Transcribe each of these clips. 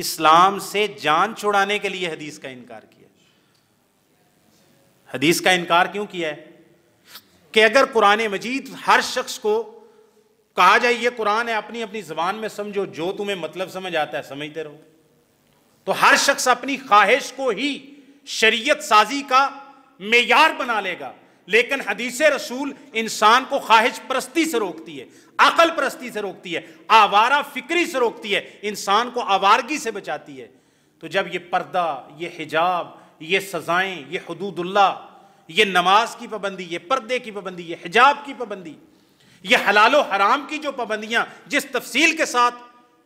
اسلام سے جان چھڑانے کے لیے حدیث کا انکار کیا. حدیث کا انکار کیوں کیا ہے؟ کہ اگر قرآن مجید ہر شخص کو کہا جائے یہ قرآن ہے، اپنی اپنی زبان میں سمجھو، جو تمہیں مطلب سمجھ آتا ہے سمجھتے رہو، تو ہر شخص اپنی خواہش کو ہی شریعت سازی کا معیار بنا لے گا. لیکن حدیث رسول انسان کو خواہش پرستی سے روکتی ہے، عقل پرستی سے روکتی ہے، آوارہ فکری سے روکتی ہے، انسان کو آوارگی سے بچاتی ہے. تو جب یہ پردہ، یہ حجاب، یہ سزائیں، یہ حدود اللہ، یہ نماز کی پابندی، یہ پردے کی پابندی، یہ حجاب کی پابندی، یہ حلال و حرام کی جو پابندیاں جس تفصیل کے ساتھ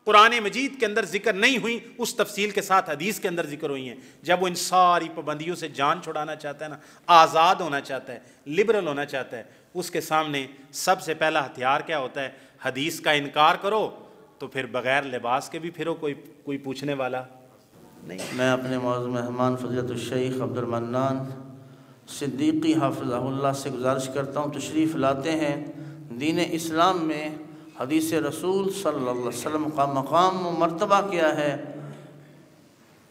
قرآن مجید کے اندر ذکر نہیں ہوئی، اس تفصیل کے ساتھ حدیث کے اندر ذکر ہوئی ہیں. جب وہ ان ساری پابندیوں سے جان چھڑانا چاہتا ہے نا، آزاد ہونا چاہتا ہے، لبرل ہونا چاہتا ہے، اس کے سامنے سب سے پہلا ہتھیار کیا ہوتا ہے؟ حدیث کا انکار کرو تو پھر بغیر لباس کے بھی پھرو، کوئی پوچھنے والا نہیں. میں اپنے معزز مہمان فضیلت الشیخ عبد المنان صدیقی حافظہ اللہ سے گزارش کرتا ہوں تشریف لاتے ہیں. دین اسلام میں حدیث رسول صلی اللہ علیہ وسلم کا مقام و مرتبہ کیا ہے،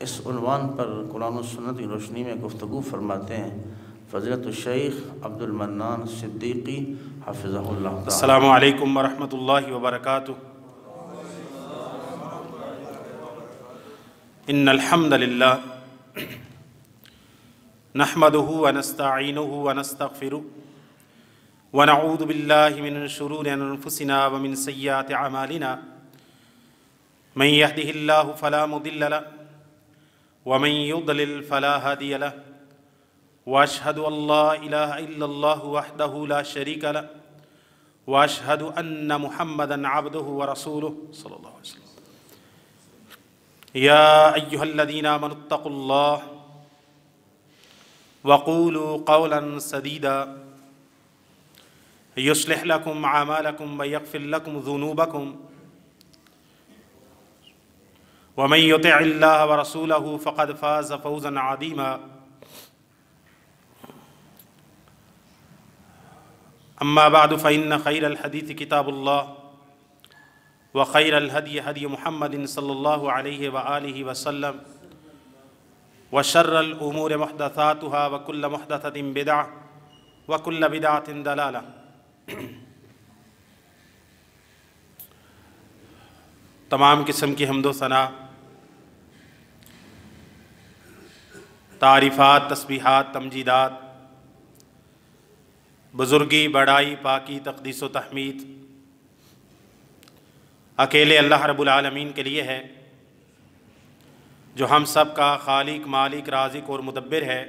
اس عنوان پر قرآن و سنت کی روشنی میں گفتگو فرماتے ہیں فضیلت الشیخ عبد المنان صدیقی حافظہ اللہ تعالی. السلام علیکم ورحمۃ اللہ وبرکاتہ. ان الحمد للہ نحمده ونستعینه ونستغفره ونعوذ باللہ من شرور انفسنا ومن سیئات اعمالنا من يهده الله فلا مضل له ومن يضلل فلا هادي له واشهد ان لا اله الا الله وحده لا شريك له واشهد ان محمدا عبده ورسوله صلی اللہ علیہ وسلم. یا ایها الذین آمنوا اتقوا اللہ وقولوا قولا سدیدا يصلح لكم اعمالكم ويغفر لكم ذنوبكم ومن يطع الله ورسوله فقد فاز فوزا عظيما. اما بعد فإن خير الحديث كتاب الله وخير الهدي هدي محمد صلى الله عليه وآله وسلم وشر الأمور محدثاتها وكل محدثة بدعة وكل بدعة ضلالة. تمام قسم کی حمد و ثنا، تعریفات، تسبیحات، تمجیدات، بزرگی، بڑائی، پاکی، تقدیس و تحمید اکیلے اللہ رب العالمین کے لیے ہے، جو ہم سب کا خالق، مالک، رازق اور مدبر ہے.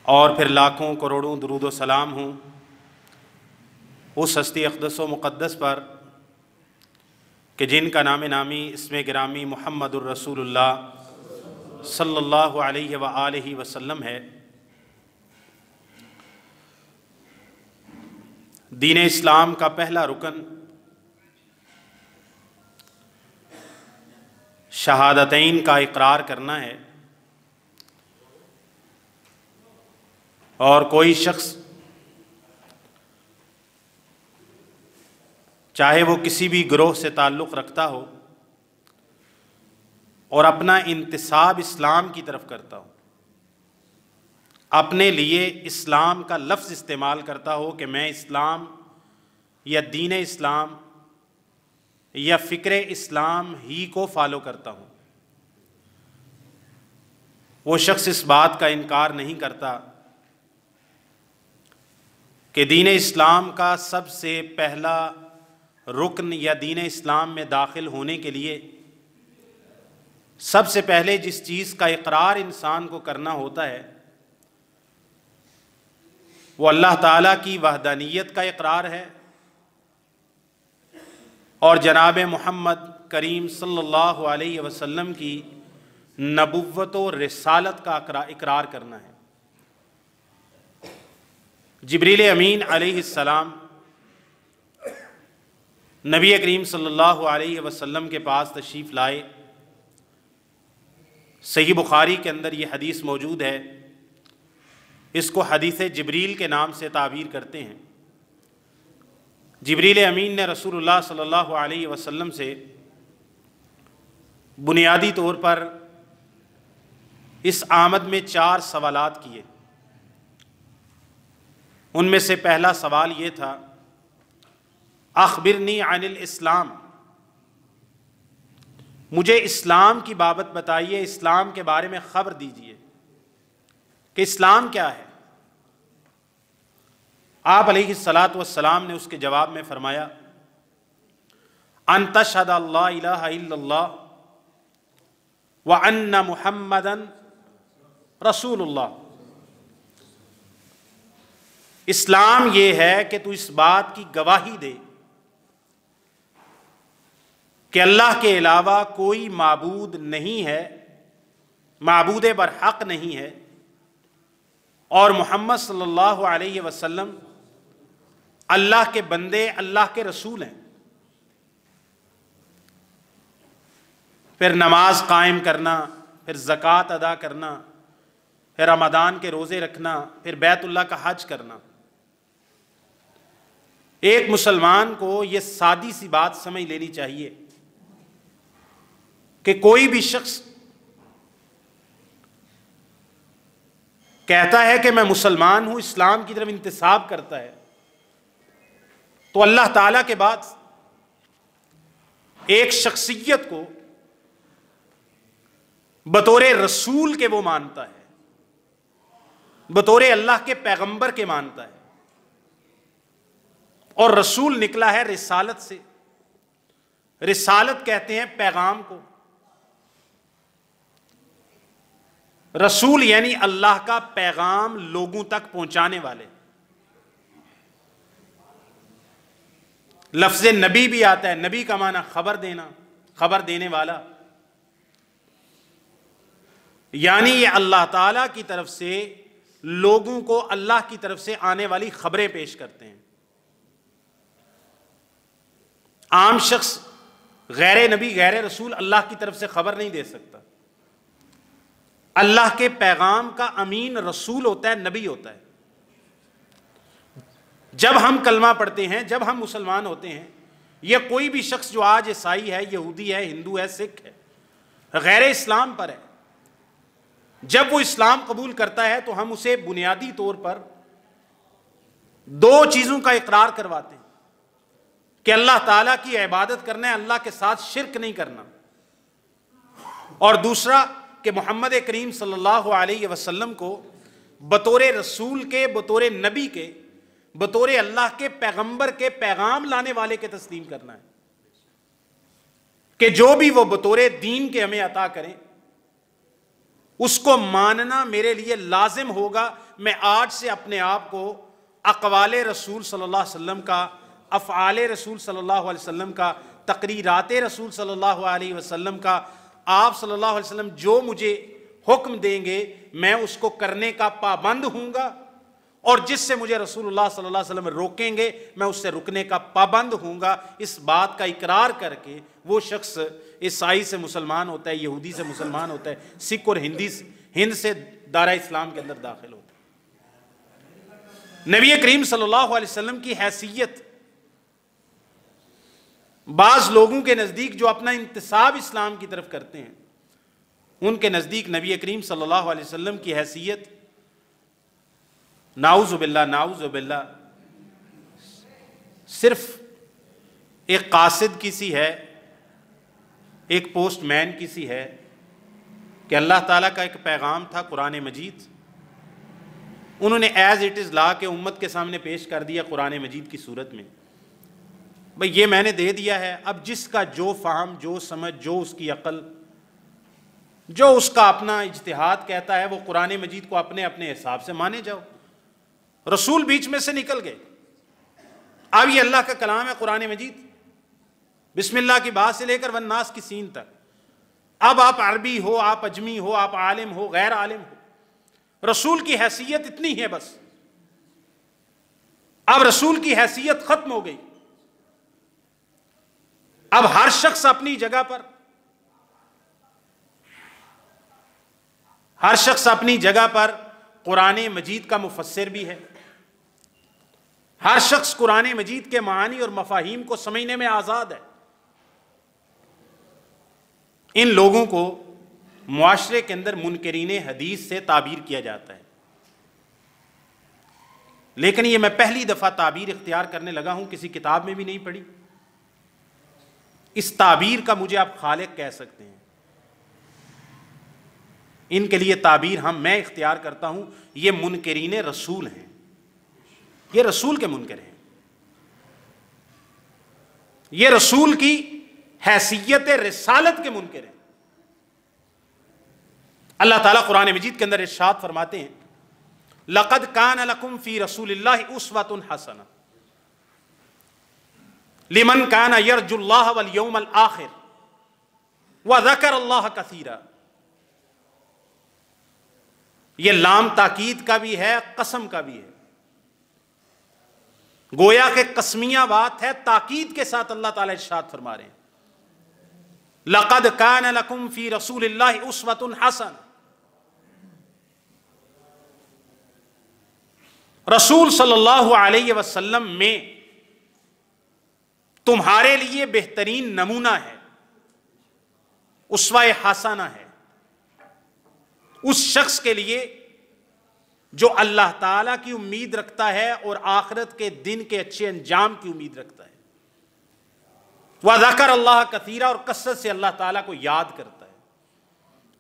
اور پھر لاکھوں کروڑوں درود و سلام ہوں اس ہستی اقدس و مقدس پر کہ جن کا نام نامی اسم گرامی محمد الرسول اللہ صلی اللہ علیہ وآلہ وسلم ہے. دین اسلام کا پہلا رکن شہادتین کا اقرار کرنا ہے، اور کوئی شخص چاہے وہ کسی بھی گروہ سے تعلق رکھتا ہو اور اپنا انتساب اسلام کی طرف کرتا ہو، اپنے لیے اسلام کا لفظ استعمال کرتا ہو کہ میں اسلام یا دین اسلام یا فکر اسلام ہی کو فالو کرتا ہوں، وہ شخص اس بات کا انکار نہیں کرتا کہ دین اسلام کا سب سے پہلا رکن یا دین اسلام میں داخل ہونے کے لیے سب سے پہلے جس چیز کا اقرار انسان کو کرنا ہوتا ہے وہ اللہ تعالیٰ کی وحدانیت کا اقرار ہے، اور جناب محمد کریم صلی اللہ علیہ وسلم کی نبوت و رسالت کا اقرار کرنا ہے. جبریل امین علیہ السلام نبی کریم صلی اللہ علیہ وسلم کے پاس تشریف لائے. صحیح بخاری کے اندر یہ حدیث موجود ہے، اس کو حدیث جبریل کے نام سے تعبیر کرتے ہیں. جبریل امین نے رسول اللہ صلی اللہ علیہ وسلم سے بنیادی طور پر اس آمد میں 4 سوالات کیے۔ ان میں سے پہلا سوال یہ تھا، اخبرنی عن الاسلام، مجھے اسلام کی بابت بتائیے، اسلام کے بارے میں خبر دیجیے کہ اسلام کیا ہے۔ آپ علیہ الصلاۃ والسلام نے اس کے جواب میں فرمایا، ان تشہد اللہ الہ الا اللہ وان محمدا رسول اللہ۔ اسلام یہ ہے کہ تو اس بات کی گواہی دے کہ اللہ کے علاوہ کوئی معبود نہیں ہے، معبود برحق نہیں ہے، اور محمد صلی اللہ علیہ وسلم اللہ کے بندے، اللہ کے رسول ہیں۔ پھر نماز قائم کرنا، پھر زکوٰۃ ادا کرنا، پھر رمضان کے روزے رکھنا، پھر بیت اللہ کا حج کرنا۔ ایک مسلمان کو یہ سادی سی بات سمجھ لینی چاہیے کہ کوئی بھی شخص کہتا ہے کہ میں مسلمان ہوں، اسلام کی طرف انتساب کرتا ہے، تو اللہ تعالیٰ کے بعد ایک شخصیت کو بطور رسول کے وہ مانتا ہے، بطور اللہ کے پیغمبر کے مانتا ہے، اور رسول نکلا ہے رسالت سے۔ رسالت کہتے ہیں پیغام کو۔ رسول یعنی اللہ کا پیغام لوگوں تک پہنچانے والے۔ لفظ نبی بھی آتا ہے، نبی کا معنی خبر دینا، خبر دینے والا، یعنی یہ اللہ تعالیٰ کی طرف سے لوگوں کو اللہ کی طرف سے آنے والی خبریں پیش کرتے ہیں۔ عام شخص غیر نبی، غیر رسول اللہ کی طرف سے خبر نہیں دے سکتا۔ اللہ کے پیغام کا امین رسول ہوتا ہے، نبی ہوتا ہے۔ جب ہم کلمہ پڑھتے ہیں، جب ہم مسلمان ہوتے ہیں، یا کوئی بھی شخص جو آج عیسائی ہے، یہودی ہے، ہندو ہے، سکھ ہے، غیر اسلام پر ہے، جب وہ اسلام قبول کرتا ہے تو ہم اسے بنیادی طور پر 2 چیزوں کا اقرار کرواتے ہیں کہ اللہ تعالیٰ کی عبادت کرنا ہے، اللہ کے ساتھ شرک نہیں کرنا، اور دوسرا کہ محمد کریم صلی اللہ علیہ وسلم کو بطور رسول کے، بطور نبی کے، بطور اللہ کے پیغمبر کے پیغام لانے والے کے تسلیم کرنا ہے، کہ جو بھی وہ بطور دین کے ہمیں عطا کریں اس کو ماننا میرے لیے لازم ہوگا۔ میں آج سے اپنے آپ کو اقوال رسول صلی اللہ علیہ وسلم کا، افعال رسول صلی اللہ علیہ وسلم کا، تقریرات رسول صلی اللہ علیہ وسلم کا، آپ صلی اللہ علیہ وسلم جو مجھے حکم دیں گے میں اس کو کرنے کا پابند ہوں گا، اور جس سے مجھے رسول اللہ صلی اللہ علیہ وسلم روکیں گے میں اس سے رکنے کا پابند ہوں گا۔ اس بات کا اقرار کر کے وہ شخص عیسائی سے مسلمان ہوتا ہے، یہودی سے مسلمان ہوتا ہے، سکھ اور ہند سے دائرہ اسلام کے اندر داخل ہوتا ہے۔ نبی کریم صلی اللہ علیہ وسلم کی حیثیت بعض لوگوں کے نزدیک جو اپنا انتساب اسلام کی طرف کرتے ہیں، ان کے نزدیک نبی کریم صلی اللہ علیہ وسلم کی حیثیت نعوذ باللہ صرف ایک قاصد کی سی ہے، ایک پوسٹ مین کی سی ہے، کہ اللہ تعالیٰ کا ایک پیغام تھا قرآن مجید، انہوں نے ایز اٹ از لا کے امت کے سامنے پیش کر دیا قرآن مجید کی صورت میں، بھئی یہ میں نے دے دیا ہے، اب جس کا جو فہم، جو سمجھ، جو اس کی عقل، جو اس کا اپنا اجتہاد کہتا ہے، وہ قرآن مجید کو اپنے اپنے حساب سے مانے جاؤ۔ رسول بیچ میں سے نکل گئے، اب یہ اللہ کا کلام ہے قرآن مجید، بسم اللہ کی بات سے لے کر والناس کی سین تک، اب آپ عربی ہو، آپ اجمی ہو، آپ عالم ہو، غیر عالم ہو، رسول کی حیثیت اتنی ہے بس۔ اب رسول کی حیثیت ختم ہو گئی، اب ہر شخص اپنی جگہ پر، ہر شخص اپنی جگہ پر قرآن مجید کا مفسر بھی ہے، ہر شخص قرآن مجید کے معانی اور مفاہیم کو سمجھنے میں آزاد ہے۔ ان لوگوں کو معاشرے کے اندر منکرین حدیث سے تعبیر کیا جاتا ہے، لیکن یہ میں پہلی دفعہ تعبیر اختیار کرنے لگا ہوں، کسی کتاب میں بھی نہیں پڑھی۔ اس تعبیر کا مجھے آپ خالق کہہ سکتے ہیں، ان کے لیے تعبیر میں اختیار کرتا ہوں، یہ منکرین رسول ہیں، یہ رسول کے منکر ہیں، یہ رسول کی حیثیت رسالت کے منکر ہیں۔ اللہ تعالیٰ قرآن مجید کے اندر ارشاد فرماتے ہیں لَقَدْ كَانَ لَكُمْ فِي رَسُولِ اللَّهِ أُسْوَةٌ حَسَنَةٌ لِمَنْ كَانَ يَرْجُو اللَّهَ وَالْيَوْمَ الْآخِرَ وَذَكَرَ اللَّهَ كَثِيرًا۔ یہ لام تاکید کا بھی ہے، قسم کا بھی ہے، گویا کہ قسمیہ بات ہے، تاکید کے ساتھ اللہ تعالیٰ ارشاد فرما رہے ہیں لَقَدْ كَانَ لَكُمْ فِي رَسُولِ اللَّهِ أُسْوَةٌ حَسَنَةٌ۔ رسول صلی اللہ علیہ وسلم میں تمہارے لیے بہترین نمونہ ہے، اسوہ حسنہ ہے، اس شخص کے لیے جو اللہ تعالیٰ کی امید رکھتا ہے اور آخرت کے دن کے اچھے انجام کی امید رکھتا ہے، وَذَكَرَ اللَّهَ كَثِيرًا، اور کثرت سے اللہ تعالیٰ کو یاد کرتا ہے۔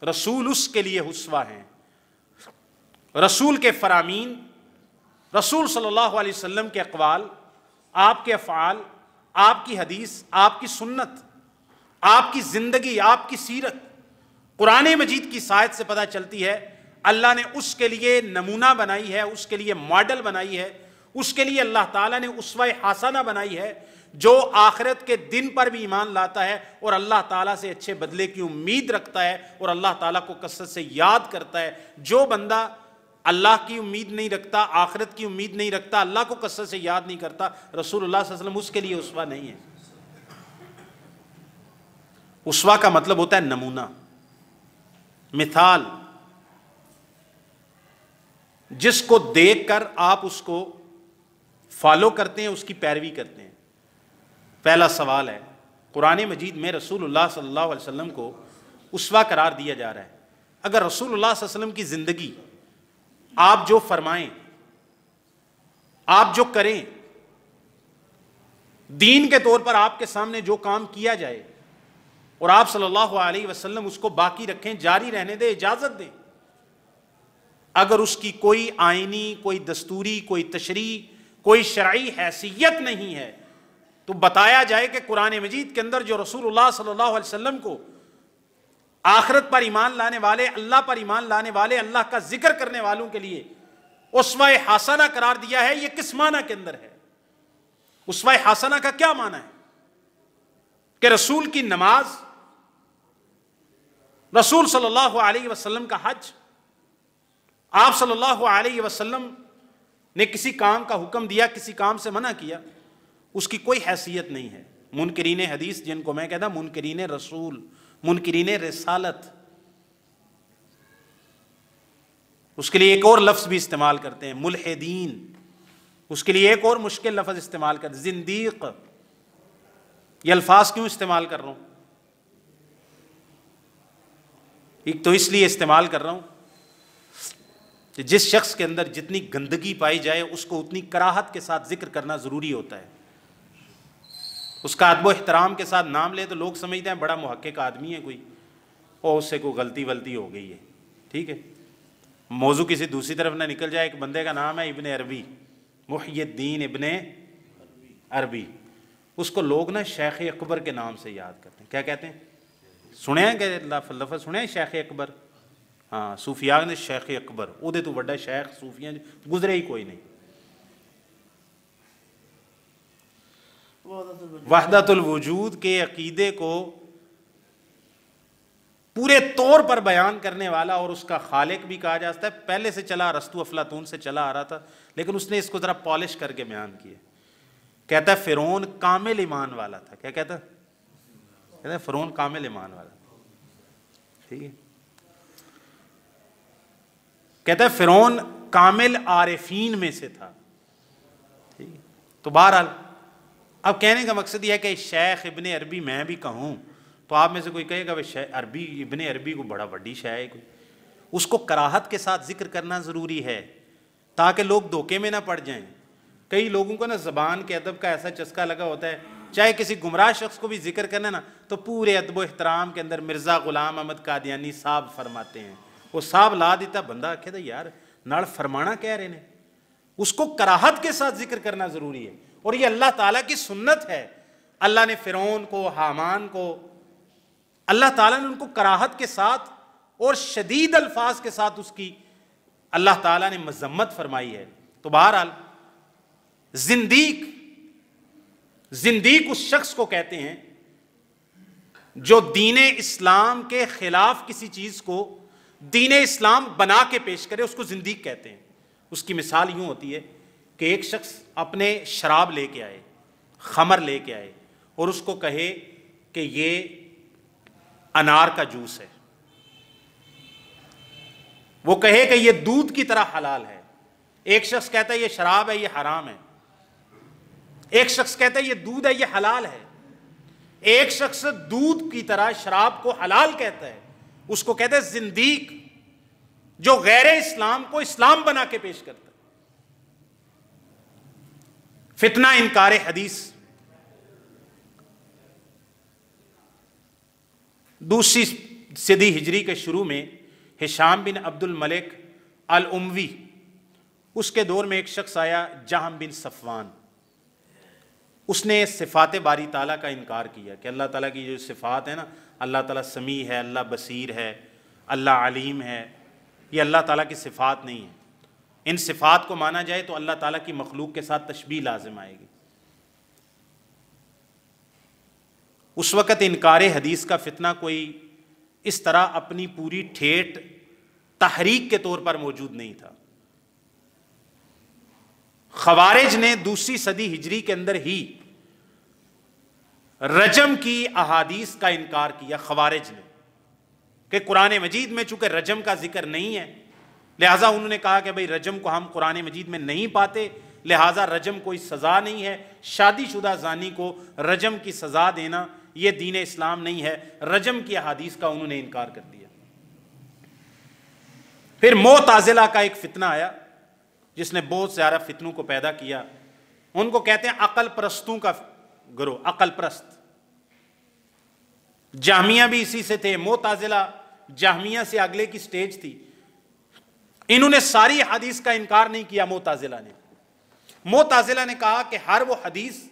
رسول اس کے لیے اسوہ ہیں، رسول کے فرامین، رسول صلی اللہ علیہ وسلم کے اقوال، آپ کے افعال، آپ کی حدیث، آپ کی سنت، آپ کی زندگی، آپ کی سیرت قرآن مجید کی سائد سے پتہ چلتی ہے اللہ نے اس کے لیے نمونہ بنائی ہے، اس کے لیے ماڈل بنائی ہے، اس کے لیے اللہ تعالیٰ نے اسوہ حسنہ بنائی ہے، جو آخرت کے دن پر بھی ایمان لاتا ہے اور اللہ تعالیٰ سے اچھے بدلے کی امید رکھتا ہے اور اللہ تعالیٰ کو کثرت سے یاد کرتا ہے۔ جو بندہ اللہ کی امید نہیں رکھتا، آخرت کی امید نہیں رکھتا، اللہ کو کثرت سے یاد نہیں کرتا، رسول اللہ صلی اللہ علیہ وسلم اس کے لیے اسوہ نہیں ہے۔ اسوہ کا مطلب ہوتا ہے نمونہ، مثال، جس کو دیکھ کر آپ اس کو فالو کرتے ہیں، اس کی پیروی کرتے ہیں۔ پہلا سوال ہے، قرآن مجید میں رسول اللہ صلی اللہ علیہ وسلم کو اسوہ قرار دیا جا رہا ہے، اگر رسول اللہ صلی اللہ علیہ وسلم کی زندگی آپ جو فرمائیں، آپ جو کریں، دین کے طور پر آپ کے سامنے جو کام کیا جائے اور آپ صلی اللہ علیہ وسلم اس کو باقی رکھیں، جاری رہنے دیں، اجازت دیں، اگر اس کی کوئی آئینی، کوئی دستوری، کوئی تشریع، کوئی شرعی حیثیت نہیں ہے تو بتایا جائے کہ قرآن مجید کے اندر جو رسول اللہ صلی اللہ علیہ وسلم کو آخرت پر ایمان لانے والے، اللہ پر ایمان لانے والے، اللہ کا ذکر کرنے والوں کے لیے اسوہ حسنہ قرار دیا ہے، یہ کس معنی کے اندر ہے؟ اسوہ حسنہ کا کیا معنی ہے؟ کہ رسول کی نماز، رسول صلی اللہ علیہ وسلم کا حج، آپ صلی اللہ علیہ وسلم نے کسی کام کا حکم دیا، کسی کام سے منع کیا، اس کی کوئی حیثیت نہیں ہے۔ منکرین حدیث، جن کو میں کہتا ہوں منکرین رسول، منکرین رسالت، اس کے لیے ایک اور لفظ بھی استعمال کرتے ہیں، ملحدین، اس کے لیے ایک اور مشکل لفظ استعمال کرتے ہیں، زندیق۔ یہ الفاظ کیوں استعمال کر رہا ہوں؟ ایک تو اس لیے استعمال کر رہا ہوں کہ جس شخص کے اندر جتنی گندگی پائی جائے اس کو اتنی کراہت کے ساتھ ذکر کرنا ضروری ہوتا ہے۔ اس کا ادب و احترام کے ساتھ نام لے تو لوگ سمجھتے ہیں بڑا محقق آدمی ہے کوئی، اور اس سے کوئی غلطی ولطی ہو گئی ہے، ٹھیک ہے، موضوع کسی دوسری طرف نہ نکل جائے۔ ایک بندے کا نام ہے ابن عربی، محی الدین ابن عربی، اس کو لوگ نا شیخ اکبر کے نام سے یاد کرتے ہیں۔ کیا کہتے ہیں؟ سنے ہیں کہ لفظ سنے ہیں شیخ اکبر؟ ہاں، صوفیاء نے شیخ اکبر، وہ دے تو بڑا شیخ صوفیاء گزرے ہی کوئی نہیں۔ وحدت الوجود کے عقیدے کو پورے طور پر بیان کرنے والا اور اس کا خالق بھی کہا جاتا ہے، پہلے سے چلا، ارسطو افلاطون سے چلا آ رہا تھا، لیکن اس نے اس کو ذرا پالش کر کے بیان کیا۔ کہتا ہے فرعون کامل ایمان والا تھا۔ کیا کہتا ہے؟ فرعون کامل ایمان والا تھا، ٹھیک ہے۔ کہتا ہے فرعون کامل عارفین میں سے تھا، ٹھیک ہے۔ تو بہرحال اب کہنے کا مقصد یہ ہے کہ شیخ ابن عربی میں بھی کہوں تو آپ میں سے کوئی کہے گا وہ عربی ابن عربی کو بڑا بڑی شے ہے کوئی، اس کو کراہت کے ساتھ ذکر کرنا ضروری ہے تاکہ لوگ دھوکے میں نہ پڑ جائیں۔ کئی لوگوں کو نا زبان کے ادب کا ایسا چسکا لگا ہوتا ہے، چاہے کسی گمراہ شخص کو بھی ذکر کرنا نا تو پورے ادب و احترام کے اندر مرزا غلام احمد قادیانی صاحب فرماتے ہیں، وہ صاحب لا دیتا، بندہ کہتا یار نال فرمانا کہہ رہے نے، اس کو کراہت کے ساتھ ذکر کرنا ضروری ہے، اور یہ اللہ تعالیٰ کی سنت ہے۔ اللہ نے فرعون کو، حامان کو، اللہ تعالیٰ نے ان کو کراہت کے ساتھ اور شدید الفاظ کے ساتھ اس کی اللہ تعالیٰ نے مذمت فرمائی ہے۔ تو بہرحال زندیق اس شخص کو کہتے ہیں جو دین اسلام کے خلاف کسی چیز کو دین اسلام بنا کے پیش کرے، اس کو زندیق کہتے ہیں۔ اس کی مثال یوں ہوتی ہے کہ ایک شخص اپنے شراب لے کے آئے، خمر لے کے آئے، اور اس کو کہے کہ یہ انار کا جوس ہے، وہ کہے کہ یہ دودھ کی طرح حلال ہے۔ ایک شخص کہتا ہے یہ شراب ہے، یہ حرام ہے۔ ایک شخص کہتا ہے یہ دودھ ہے، یہ حلال ہے۔ ایک شخص دودھ کی طرح شراب کو حلال کہتا ہے، اس کو کہتا ہے زندیق، جو غیر اسلام کو اسلام بنا کے پیش کرتا ہے۔ فتنہ انکار حدیث، دوسری صدی ہجری کے شروع میں ہشام بن عبد الملک الاموی، اس کے دور میں ایک شخص آیا جہم بن صفوان، اس نے صفات باری تعالیٰ کا انکار کیا کہ اللہ تعالیٰ کی جو صفات ہیں نا، اللہ تعالیٰ سمیع ہے، اللہ بصیر ہے، اللہ علیم ہے، یہ اللہ تعالیٰ کی صفات نہیں ہیں۔ ان صفات کو مانا جائے تو اللہ تعالیٰ کی مخلوق کے ساتھ تشبیہ لازم آئے گی۔ اس وقت انکار حدیث کا فتنہ کوئی اس طرح اپنی پوری ٹھیٹ تحریک کے طور پر موجود نہیں تھا۔ خوارج نے دوسری صدی ہجری کے اندر ہی رجم کی احادیث کا انکار کیا، خوارج نے، کہ قرآن مجید میں چونکہ رجم کا ذکر نہیں ہے، لہٰذا انہوں نے کہا کہ بھئی رجم کو ہم قرآن مجید میں نہیں پاتے، لہٰذا رجم کوئی سزا نہیں ہے، شادی شدہ زانی کو رجم کی سزا دینا یہ دین اسلام نہیں ہے۔ رجم کی احادیث کا انہوں نے انکار کر دیا۔ پھر معتزلہ کا ایک فتنہ آیا جس نے بہت زیادہ فتنوں کو پیدا کیا، ان کو کہتے ہیں عقل پرستوں کا گروہ، عقل پرست۔ جہمیہ بھی اسی سے تھے، معتزلہ جہمیہ سے اگلے کی سٹیج تھی۔ انہوں نے ساری حدیث کا انکار نہیں کیا۔ معتزلہ نے کہا کہ ہر وہ حدیث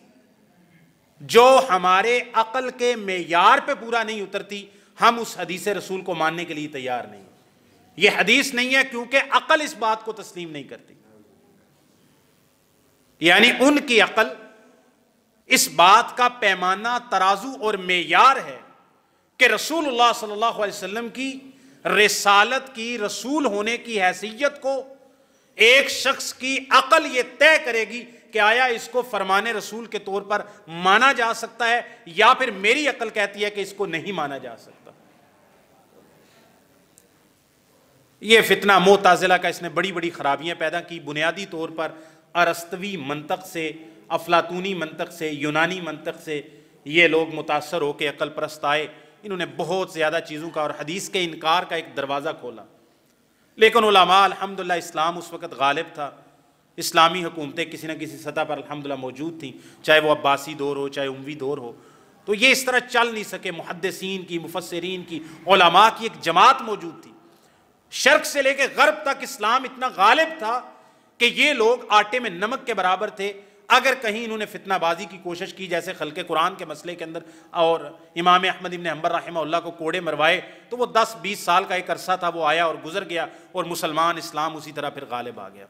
جو ہمارے عقل کے معیار پہ پورا نہیں اترتی، ہم اس حدیث رسول کو ماننے کے لیے تیار نہیں۔ یہ حدیث نہیں ہے کیونکہ عقل اس بات کو تسلیم نہیں کرتی، یعنی ان کی عقل اس بات کا پیمانہ، ترازو اور معیار ہے کہ رسول اللہ صلی اللہ علیہ وسلم کی رسالت کی، رسول ہونے کی حیثیت کو ایک شخص کی عقل یہ طے کرے گی کہ آیا اس کو فرمان رسول کے طور پر مانا جا سکتا ہے یا پھر میری عقل کہتی ہے کہ اس کو نہیں مانا جا سکتا۔ یہ فتنہ معتزلہ کا، اس نے بڑی بڑی خرابیاں پیدا کی۔ بنیادی طور پر ارسطوی منطق سے، افلاطونی منطق سے، یونانی منطق سے یہ لوگ متاثر ہو کے عقل پرست آئے۔ انہوں نے بہت زیادہ چیزوں کا اور حدیث کے انکار کا ایک دروازہ کھولا، لیکن علماء الحمدللہ، اسلام اس وقت غالب تھا، اسلامی حکومتیں کسی نہ کسی سطح پر الحمدللہ موجود تھیں، چاہے وہ عباسی دور ہو چاہے اموی دور ہو، تو یہ اس طرح چل نہیں سکے۔ محدثین کی، مفسرین کی، علماء کی ایک جماعت موجود تھی۔ شرق سے لے کے غرب تک اسلام اتنا غالب تھا کہ یہ لوگ آٹے میں نمک کے برابر تھے۔ اگر کہیں انہوں نے فتنہ بازی کی کوشش کی، جیسے خلق قرآن کے مسئلے کے اندر، اور امام احمد ابن حنبل رحمہ اللہ کو کوڑے مروائے، تو وہ 10-20 سال کا ایک عرصہ تھا، وہ آیا اور گزر گیا، اور مسلمان اسلام اسی طرح پھر غالب آ گیا۔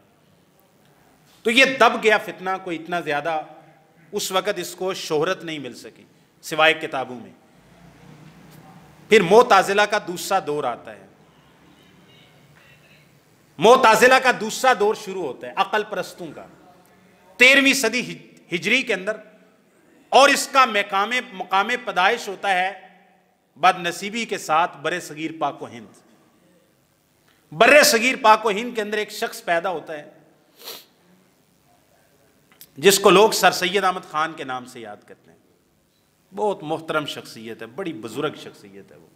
تو یہ دب گیا فتنہ، کوئی اتنا زیادہ اس وقت اس کو شہرت نہیں مل سکی سوائے کتابوں میں۔ پھر معتزلہ کا دوسرا دور آتا ہے۔ معتزلہ کا دوسرا دور شروع ہوتا ہے عقل پرستوں کا 13ویں صدی ہجری کے اندر، اور اس کا مقام پیدائش ہوتا ہے بد نصیبی کے ساتھ برِ صغیر پاک و ہند۔ برِ صغیر پاک و ہند کے اندر ایک شخص پیدا ہوتا ہے جس کو لوگ سر سید احمد خان کے نام سے یاد کرتے ہیں۔ بہت محترم شخصیت ہے، بڑی بزرگ شخصیت ہے وہ.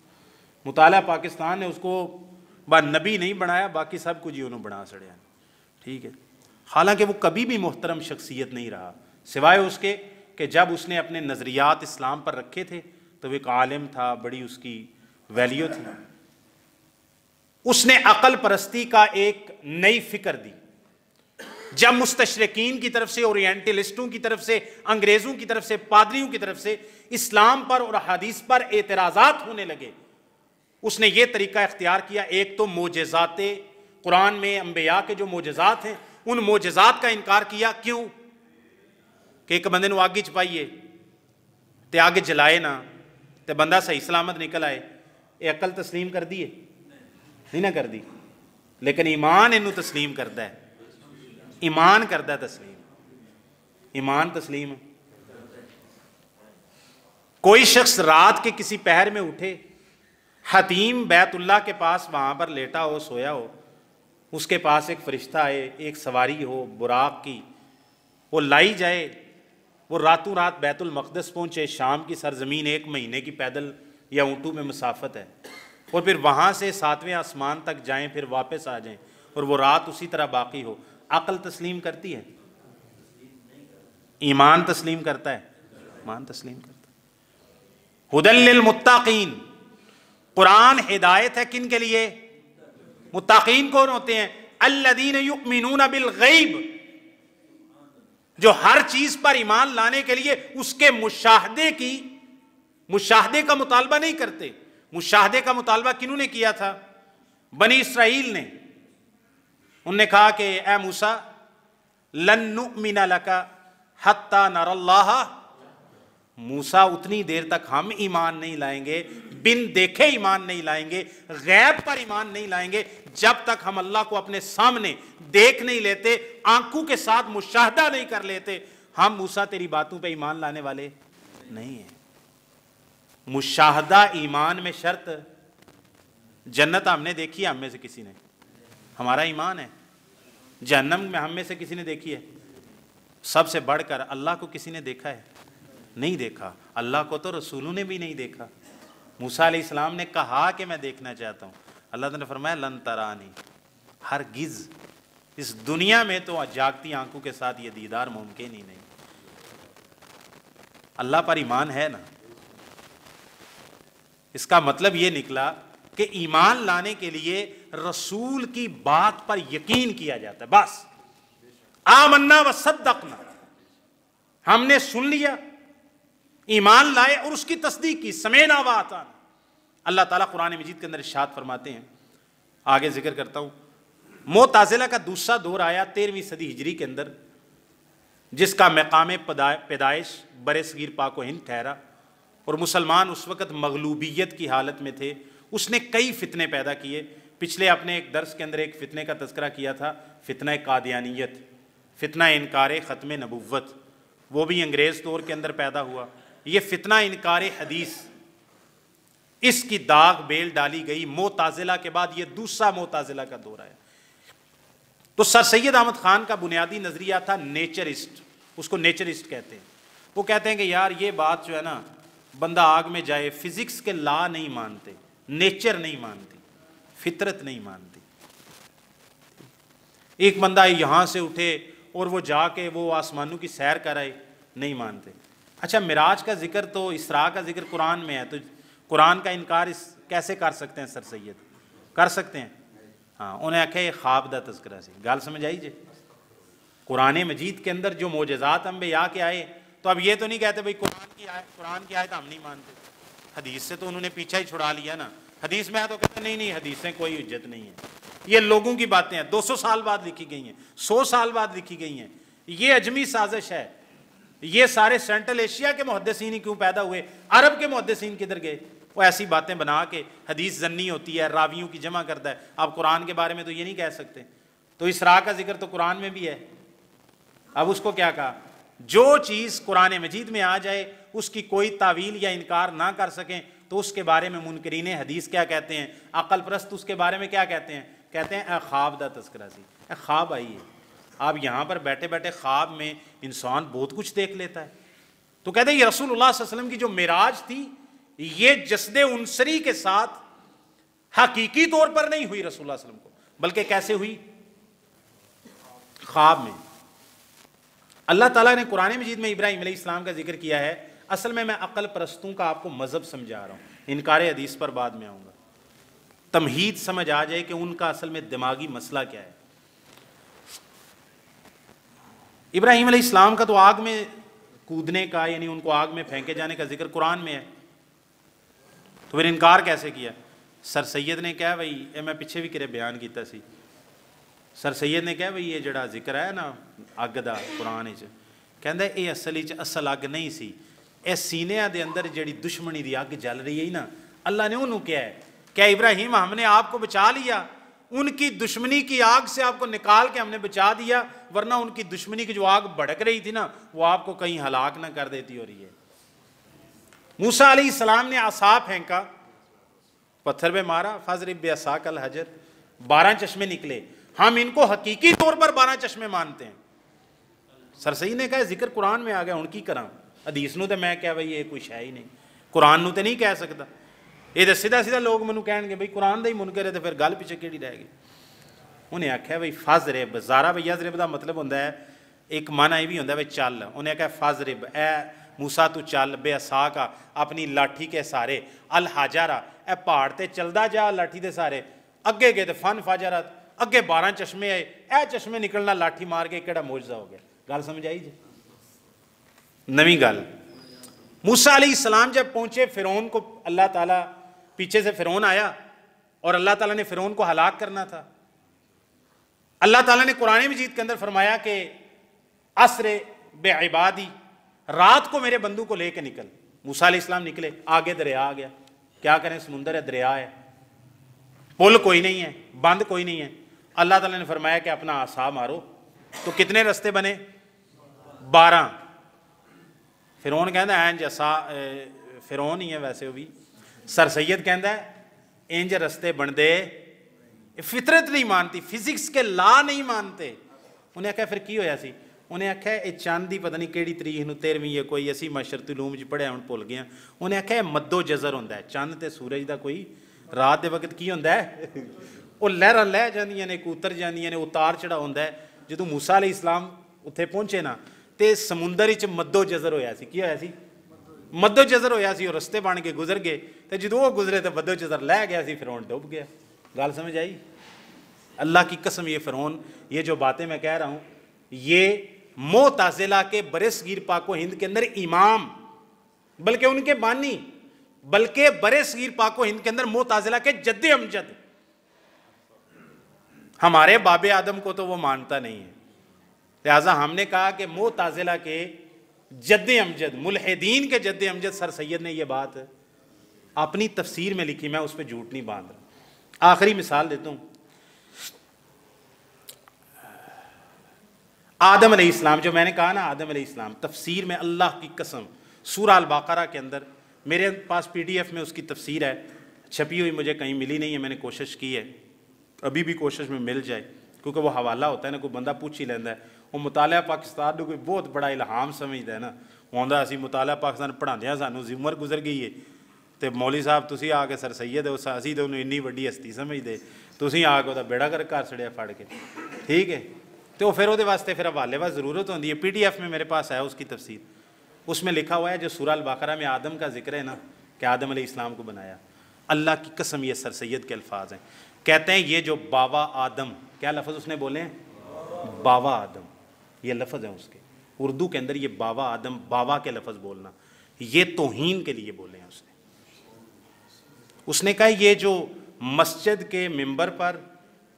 مطالعہ پاکستان نے اس کو نبی نہیں بنایا، باقی سب کچھ ہی انہوں بنا سڑیا. ٹھیک ہے، حالانکہ وہ کبھی بھی محترم شخصیت نہیں رہا، سوائے اس کے کہ جب اس نے اپنے نظریات اسلام پر رکھے تھے تو وہ ایک عالم تھا، بڑی اس کی ویلیو تھی. اس نے عقل پرستی کا ایک نئی فکر دی. جب مستشرقین کی طرف سے، اورینٹلسٹوں کی طرف سے، انگریزوں کی طرف سے، پادریوں کی طرف سے اسلام پر اور حدیث پر اعتراضات ہونے لگے، اس نے یہ طریقہ اختیار کیا. ایک تو معجزات قرآن میں انبیاء کے جو معجزات ہیں ان معجزات کا انکار کیا. کیوں؟ کہ ایک بندے نو آگی چپائیے تے آگے جلائے نہ تے بندہ صحیح سلامت نکل آئے. یہ عقل تسلیم کر دیے نہیں نہ کر دی، لیکن ایمان انہوں تسلیم کرتا ہے. ایمان کرتا ہے تسلیم، ایمان تسلیم. کوئی شخص رات کے کسی پہر میں اٹھے، حتیم بیت اللہ کے پاس وہاں پر لیٹا ہو، سویا ہو، اس کے پاس ایک فرشتہ آئے، ایک سواری ہو براق کی، وہ لائی جائے، وہ راتوں رات بیت المقدس پہنچے. شام کی سرزمین 1 مہینے کی پیدل یا اونٹوں میں مسافت ہے، اور پھر وہاں سے 7ویں آسمان تک جائیں، پھر واپس آ جائیں، اور وہ رات اسی طرح باقی ہو. عقل تسلیم کرتی ہے؟ ایمان تسلیم کرتا ہے؟ ایمان تسلیم کرتا ہے. ہدی للمتقین، قرآن ہدایت ہے کن کے لیے؟ متقین کون ہوتے ہیں؟ الذین یؤمنون بالغیب، جو ہر چیز پر ایمان لانے کے لیے اس کے مشاہدے کا مطالبہ نہیں کرتے. مشاہدے کا مطالبہ کنہوں نے کیا تھا؟ بنی اسرائیل نے. انہوں نے کہا کہ اے موسیٰ لن نؤمن لک حتی نری اللہ. موسیٰ اتنی دیر تک ہم ایمان نہیں لائیں گے، بن دیکھے ایمان نہیں لائیں گے، غیب پر ایمان نہیں لائیں گے جب تک ہم اللہ کو اپنے سامنے دیکھ نہیں لیتے، آنکھوں کے ساتھ مشاہدہ نہیں کر لیتے. ہم موسیٰ تیری باتوں پہ ایمان لانے والے نہیں ہیں. مشاہدہ ایمان میں شرط. جنت ہم نے دیکھی ہے؟ ہم میں سے کسی نے؟ ہمارا ایمان ہے. جہنم میں ہم میں سے کسی نے دیکھی ہے؟ سب سے بڑھ کر اللہ کو کسی نے دیکھا ہے؟ نہیں دیکھا. اللہ کو تو رسولوں نے بھی نہیں دیکھا. موسیٰ علیہ السلام نے کہا کہ میں دیکھنا چاہتا ہوں، اللہ تعالیٰ نے فرمایا لن ترانی، ہرگز اس دنیا میں تو جاگتی آنکھوں کے ساتھ یہ دیدار ممکن ہی نہیں. اللہ پر ایمان ہے نا. اس کا مطلب یہ نکلا کہ ایمان لانے کے لیے رسول کی بات پر یقین کیا جاتا ہے. بس آمنا و صدقنا، ہم نے سن لیا، ایمان لائے اور اس کی تصدیق کی. سمعنا و اطعنا. اللہ تعالیٰ قرآن مجید کے اندر ارشاد فرماتے ہیں، آگے ذکر کرتا ہوں. معتزلہ کا دوسرا دور آیا 13ویں صدی ہجری کے اندر، جس کا مقام پیدائش برصغیر پاک و ہند ٹھہرا، اور مسلمان اس وقت مغلوبیت کی حالت میں تھے. اس نے کئی فتنے پیدا کیے. پچھلے اپنے ایک درس کے اندر ایک فتنے کا تذکرہ کیا تھا، فتنہ قادیانیت، فتنہ انکار ختم نبوت. وہ بھی انگریز دور کے اندر پیدا ہوا. یہ فتنہ انکار حدیث، اس کی داغ بیل ڈالی گئی. معتزلہ کے بعد یہ دوسرا معتزلہ کا دور آیا. تو سر سید احمد خان کا بنیادی نظریہ تھا نیچرسٹ. اس کو نیچرسٹ کہتے ہیں. وہ کہتے ہیں کہ یار یہ بات جو ہے نا، بندہ آگ میں جائے، فزکس کے لا نہیں مانتے، نیچر نہیں مانتی، فطرت نہیں مانتی. ایک بندہ یہاں سے اٹھے اور وہ جا کے وہ آسمانوں کی سیر کرائے، نہیں مانتے. اچھا معراج کا ذکر تو، اسراء کا ذکر قرآن میں ہے، تو قرآن کا انکار کیسے کر سکتے ہیں سر سید؟ کر سکتے ہیں. ہاں، انہیں آکھے یہ خواب دا تذکرہ سی گال سمجھ آئی جے. قرآن مجید کے اندر جو معجزات انبیاء کے آئے، تو اب یہ تو نہیں کہتے بھئی قرآن کی آیت ہم نہیں مانتے. حدیث سے تو انہوں نے پیچھا ہی چھڑا لیا نا. حدیث میں ہے تو کہتے ہیں نہیں حدیثیں کوئی حجت نہیں ہے. یہ لوگوں کی باتیں ہیں، 200 سال بعد لکھی گئی ہیں، 100 سال بعد لکھی گئی ہیں. یہ اجمی سازش ہے. یہ سارے سینٹرل ایشیا کے محدثین ہی کیوں پیدا ہوئے؟ عرب کے محدثین کدھر گئے؟ وہ ایسی باتیں بنا کے حدیث ظنی ہوتی ہے، راویوں کی جمع کرتا ہے. آپ قرآن کے بارے میں تو یہ نہیں کہہ سکتے. تو اسراء کا ذکر تو قرآن میں بھی ہے. اب اس کو کیا کہا؟ جو چیز قرآن مجید میں آ جائے اس کی کوئی تعویل یا انکار نہ کر سکیں تو اس کے بارے میں منکرین حدیث کیا کہتے ہیں؟ عقل پرست اس کے بارے میں کیا کہتے ہیں؟ کہتے ہیں اے خواب دا تذکرہ سی. اے خواب آئی ہے. آپ یہاں پر بیٹھے بیٹھے خواب میں انسان بہت کچھ دیکھ لیتا ہے. تو کہتے ہیں یہ رسول اللہ صلی اللہ علیہ وسلم کی جو معراج تھی یہ جسد انصری کے ساتھ حقیقی طور پر نہیں ہوئی رسول اللہ صلی اللہ علیہ وسلم کو، بلکہ کیسے ہوئی؟ خواب میں۔ اللہ تعالیٰ نے قرآن مجید میں ابراہیم علیہ السلام کا ذکر کیا ہے، اصل میں عقل پرستوں کا آپ کو مذہب سمجھا رہا ہوں، انکار حدیث پر بعد میں آؤں گا، تمہید سمجھ آ جائے کہ ان کا اصل میں دماغی مسئلہ کیا ہے۔ ابراہیم علیہ السلام کا تو آگ میں کودنے کا، یعنی ان کو آگ میں پھینکے جانے کا ذکر قرآن میں ہے، تو پھر انکار کیسے کیا؟ سر سید نے کہا بھائی، میں پیچھے بھی کرے بیان کیتا سی، سر سید نے کہا بھئی یہ جڑا ذکر ہے نا اگ دا قرآن وچ، کہندا ہے یہ اصل اگ نہیں سی، اے سینیاں دے اندر جڑی دشمنی دی اگ جل رہی ہے نا، اللہ نے انہوں کیا ہے کہ ابراہیم ہم نے آپ کو بچا لیا، ان کی دشمنی کی آگ سے آپ کو نکال کے ہم نے بچا دیا، ورنہ ان کی دشمنی کی جو آگ بھڑک رہی تھی نا وہ آپ کو کہیں ہلاک نہ کر دیتی ہو رہی ہے۔ موسیٰ علیہ السلام نے عصا پھینکا، پتھر پہ مارا، فاضرب بعصاک الحجر، 12 چشمے نکلے، ہم ان کو حقیقی طور پر 12 چشمے مانتے ہیں۔ سر سید نے کہا ذکر قرآن میں آ گیا، ان کی کراں حدیث نو تے میں کہا بھئی یہ کوئی شے ہی نہیں، قرآن نو تے نہیں کہہ سکتا، یہ تو سیدھا سیدھا لوگ منو کہن گے بھئی قرآن دا ہی منکر ہے، تو پھر گل پیچھے کیڑی رہ گئی۔ انہیں آکھیا بھئی فاضرب، زارا بھئی یضرب دا مطلب ہوندا ہے ایک معنی یہ بھی ہوندا ہے بھئی چل، انہیں کہا فاضرب، اے موسیٰ تو چل، بے عصا کا، اپنی لاٹھی کے سارے، الحجارہ، اے پہاڑ تے چلدا جا لاٹھی دے سارے، اگے گئے تے فن فجرت، اگے 12 چشمے آئے، اے چشمے نکلنا لاٹھی مار کے کیڑا معجزہ ہو گیا۔ گل سمجھ آئی جی؟ نویں گل، موسیٰ علیہ السلام جب پہنچے فرعون کو، اللہ تعالیٰ پیچھے سے فرعون آیا اور اللہ تعالیٰ نے فرعون کو ہلاک کرنا تھا، اللہ تعالیٰ نے قرآن مجید کے اندر فرمایا کہ عصر بعبادی، رات کو میرے بندوں کو لے کے نکل۔ موسیٰ علیہ السلام نکلے، آگے دریا آ گیا، کیا کریں، سمندر ہے، دریا ہے، پل کوئی نہیں ہے، بند کوئی نہیں ہے، اللہ تعالیٰ نے فرمایا کہ اپنا عصا مارو، تو کتنے رستے بنے؟ 12۔ فرعون کہندا ہے انج عصا، فرعون ہی ہے ویسے وہ بھی، سر سید کہندا ہے انج رستے بندے، فطرت نہیں مانتی، فزکس کے لا نہیں مانتے۔ انہیں آخیا پھر کی ہویا سی؟ انہیں آخیا یہ چاند دی پتہ نہیں کیڑی تاریخ نو 13ویں ہے کوئی، اسی معاشرتی علوم وچ پڑھیا ہن بھول گیا، انہیں آخیا مد و جزر ہوندا ہے، چاند تے سورج دا کوئی رات دے وقت کی ہوندا ہے وہ لہراں لہ جاندیاں نے، اتر جاندیاں نے، اتار چڑھا ہوندا ہے۔ جدوں موسیٰ علیہ السلام اتھے پہنچے نا تے سمندر وچ مد و جزر ہویا سی، کی ہویا سی؟ مد و جزر ہویا سی، اور رستے بن کے گزر گئے، تے جدوں وہ گزرے تے مد و جزر لہ گیا سی، فرعون ڈوب گیا۔ گل سمجھ آئی؟ اللہ کی قسم یہ فرعون، یہ جو باتیں میں کہہ رہا ہوں، یہ معتزلہ کے برصغیر پاک و ہند کے اندر امام، بلکہ ان کے بانی، بلکہ برصغیر پاک و ہند کے اندر معتزلہ کے جد امجد، ہمارے باب آدم کو تو وہ مانتا نہیں ہے، لہٰذا ہم نے کہا کہ معتزلہ کے جد امجد، ملحدین کے جد امجد سر سید نے یہ بات اپنی تفسیر میں لکھی، میں اس پہ جھوٹ نہیں باندھ رہا۔ آخری مثال دیتا ہوں، آدم علیہ السلام، جو میں نے کہا نا آدم علیہ السلام، تفسیر میں اللہ کی قسم سورہ البقرہ کے اندر، میرے پاس PDF میں اس کی تفسیر ہے، چھپی ہوئی مجھے کہیں ملی نہیں ہے، میں نے کوشش کی ہے، ابھی بھی کوشش میں مل جائے، کیونکہ وہ حوالہ ہوتا ہے نا، کوئی بندہ پوچھ ہی لینا ہے، وہ مطالعہ پاکستان کو کوئی بہت بڑا الہام سمجھتا ہے نا، وہ آندا اسی مطالعہ پاکستان پڑھاندیاں سانوں عمر گزر گئی ہے، تے مولوی صاحب تسی آ کے سر سید ہو، اسی تو انہوں انی وڈی ہستی سمجھتے، تسی آ کے وہ بیڑا کر چھڑیا پھڑ کے، ٹھیک ہے، تو پھر وہ واسطے پھر حوالے واسطے ضرورت ہوتی ہے۔ PDF میں میرے پاس ہے اس کی تفسیر، اس میں لکھا ہوا ہے جو سورہ البقرہ میں آدم کا ذکر ہے نا کہ آدم علیہ السلام کو بنایا، اللہ کی قسم یہ سر سید کے الفاظ ہیں، کہتے ہیں یہ جو باوا آدم، کیا لفظ اس نے بولے ہیں؟ باوا آدم، یہ لفظ ہیں اس کے، اردو کے اندر یہ باوا آدم، باوا کے لفظ بولنا یہ توہین کے لیے بولے ہیں اس نے کہا یہ جو مسجد کے ممبر پر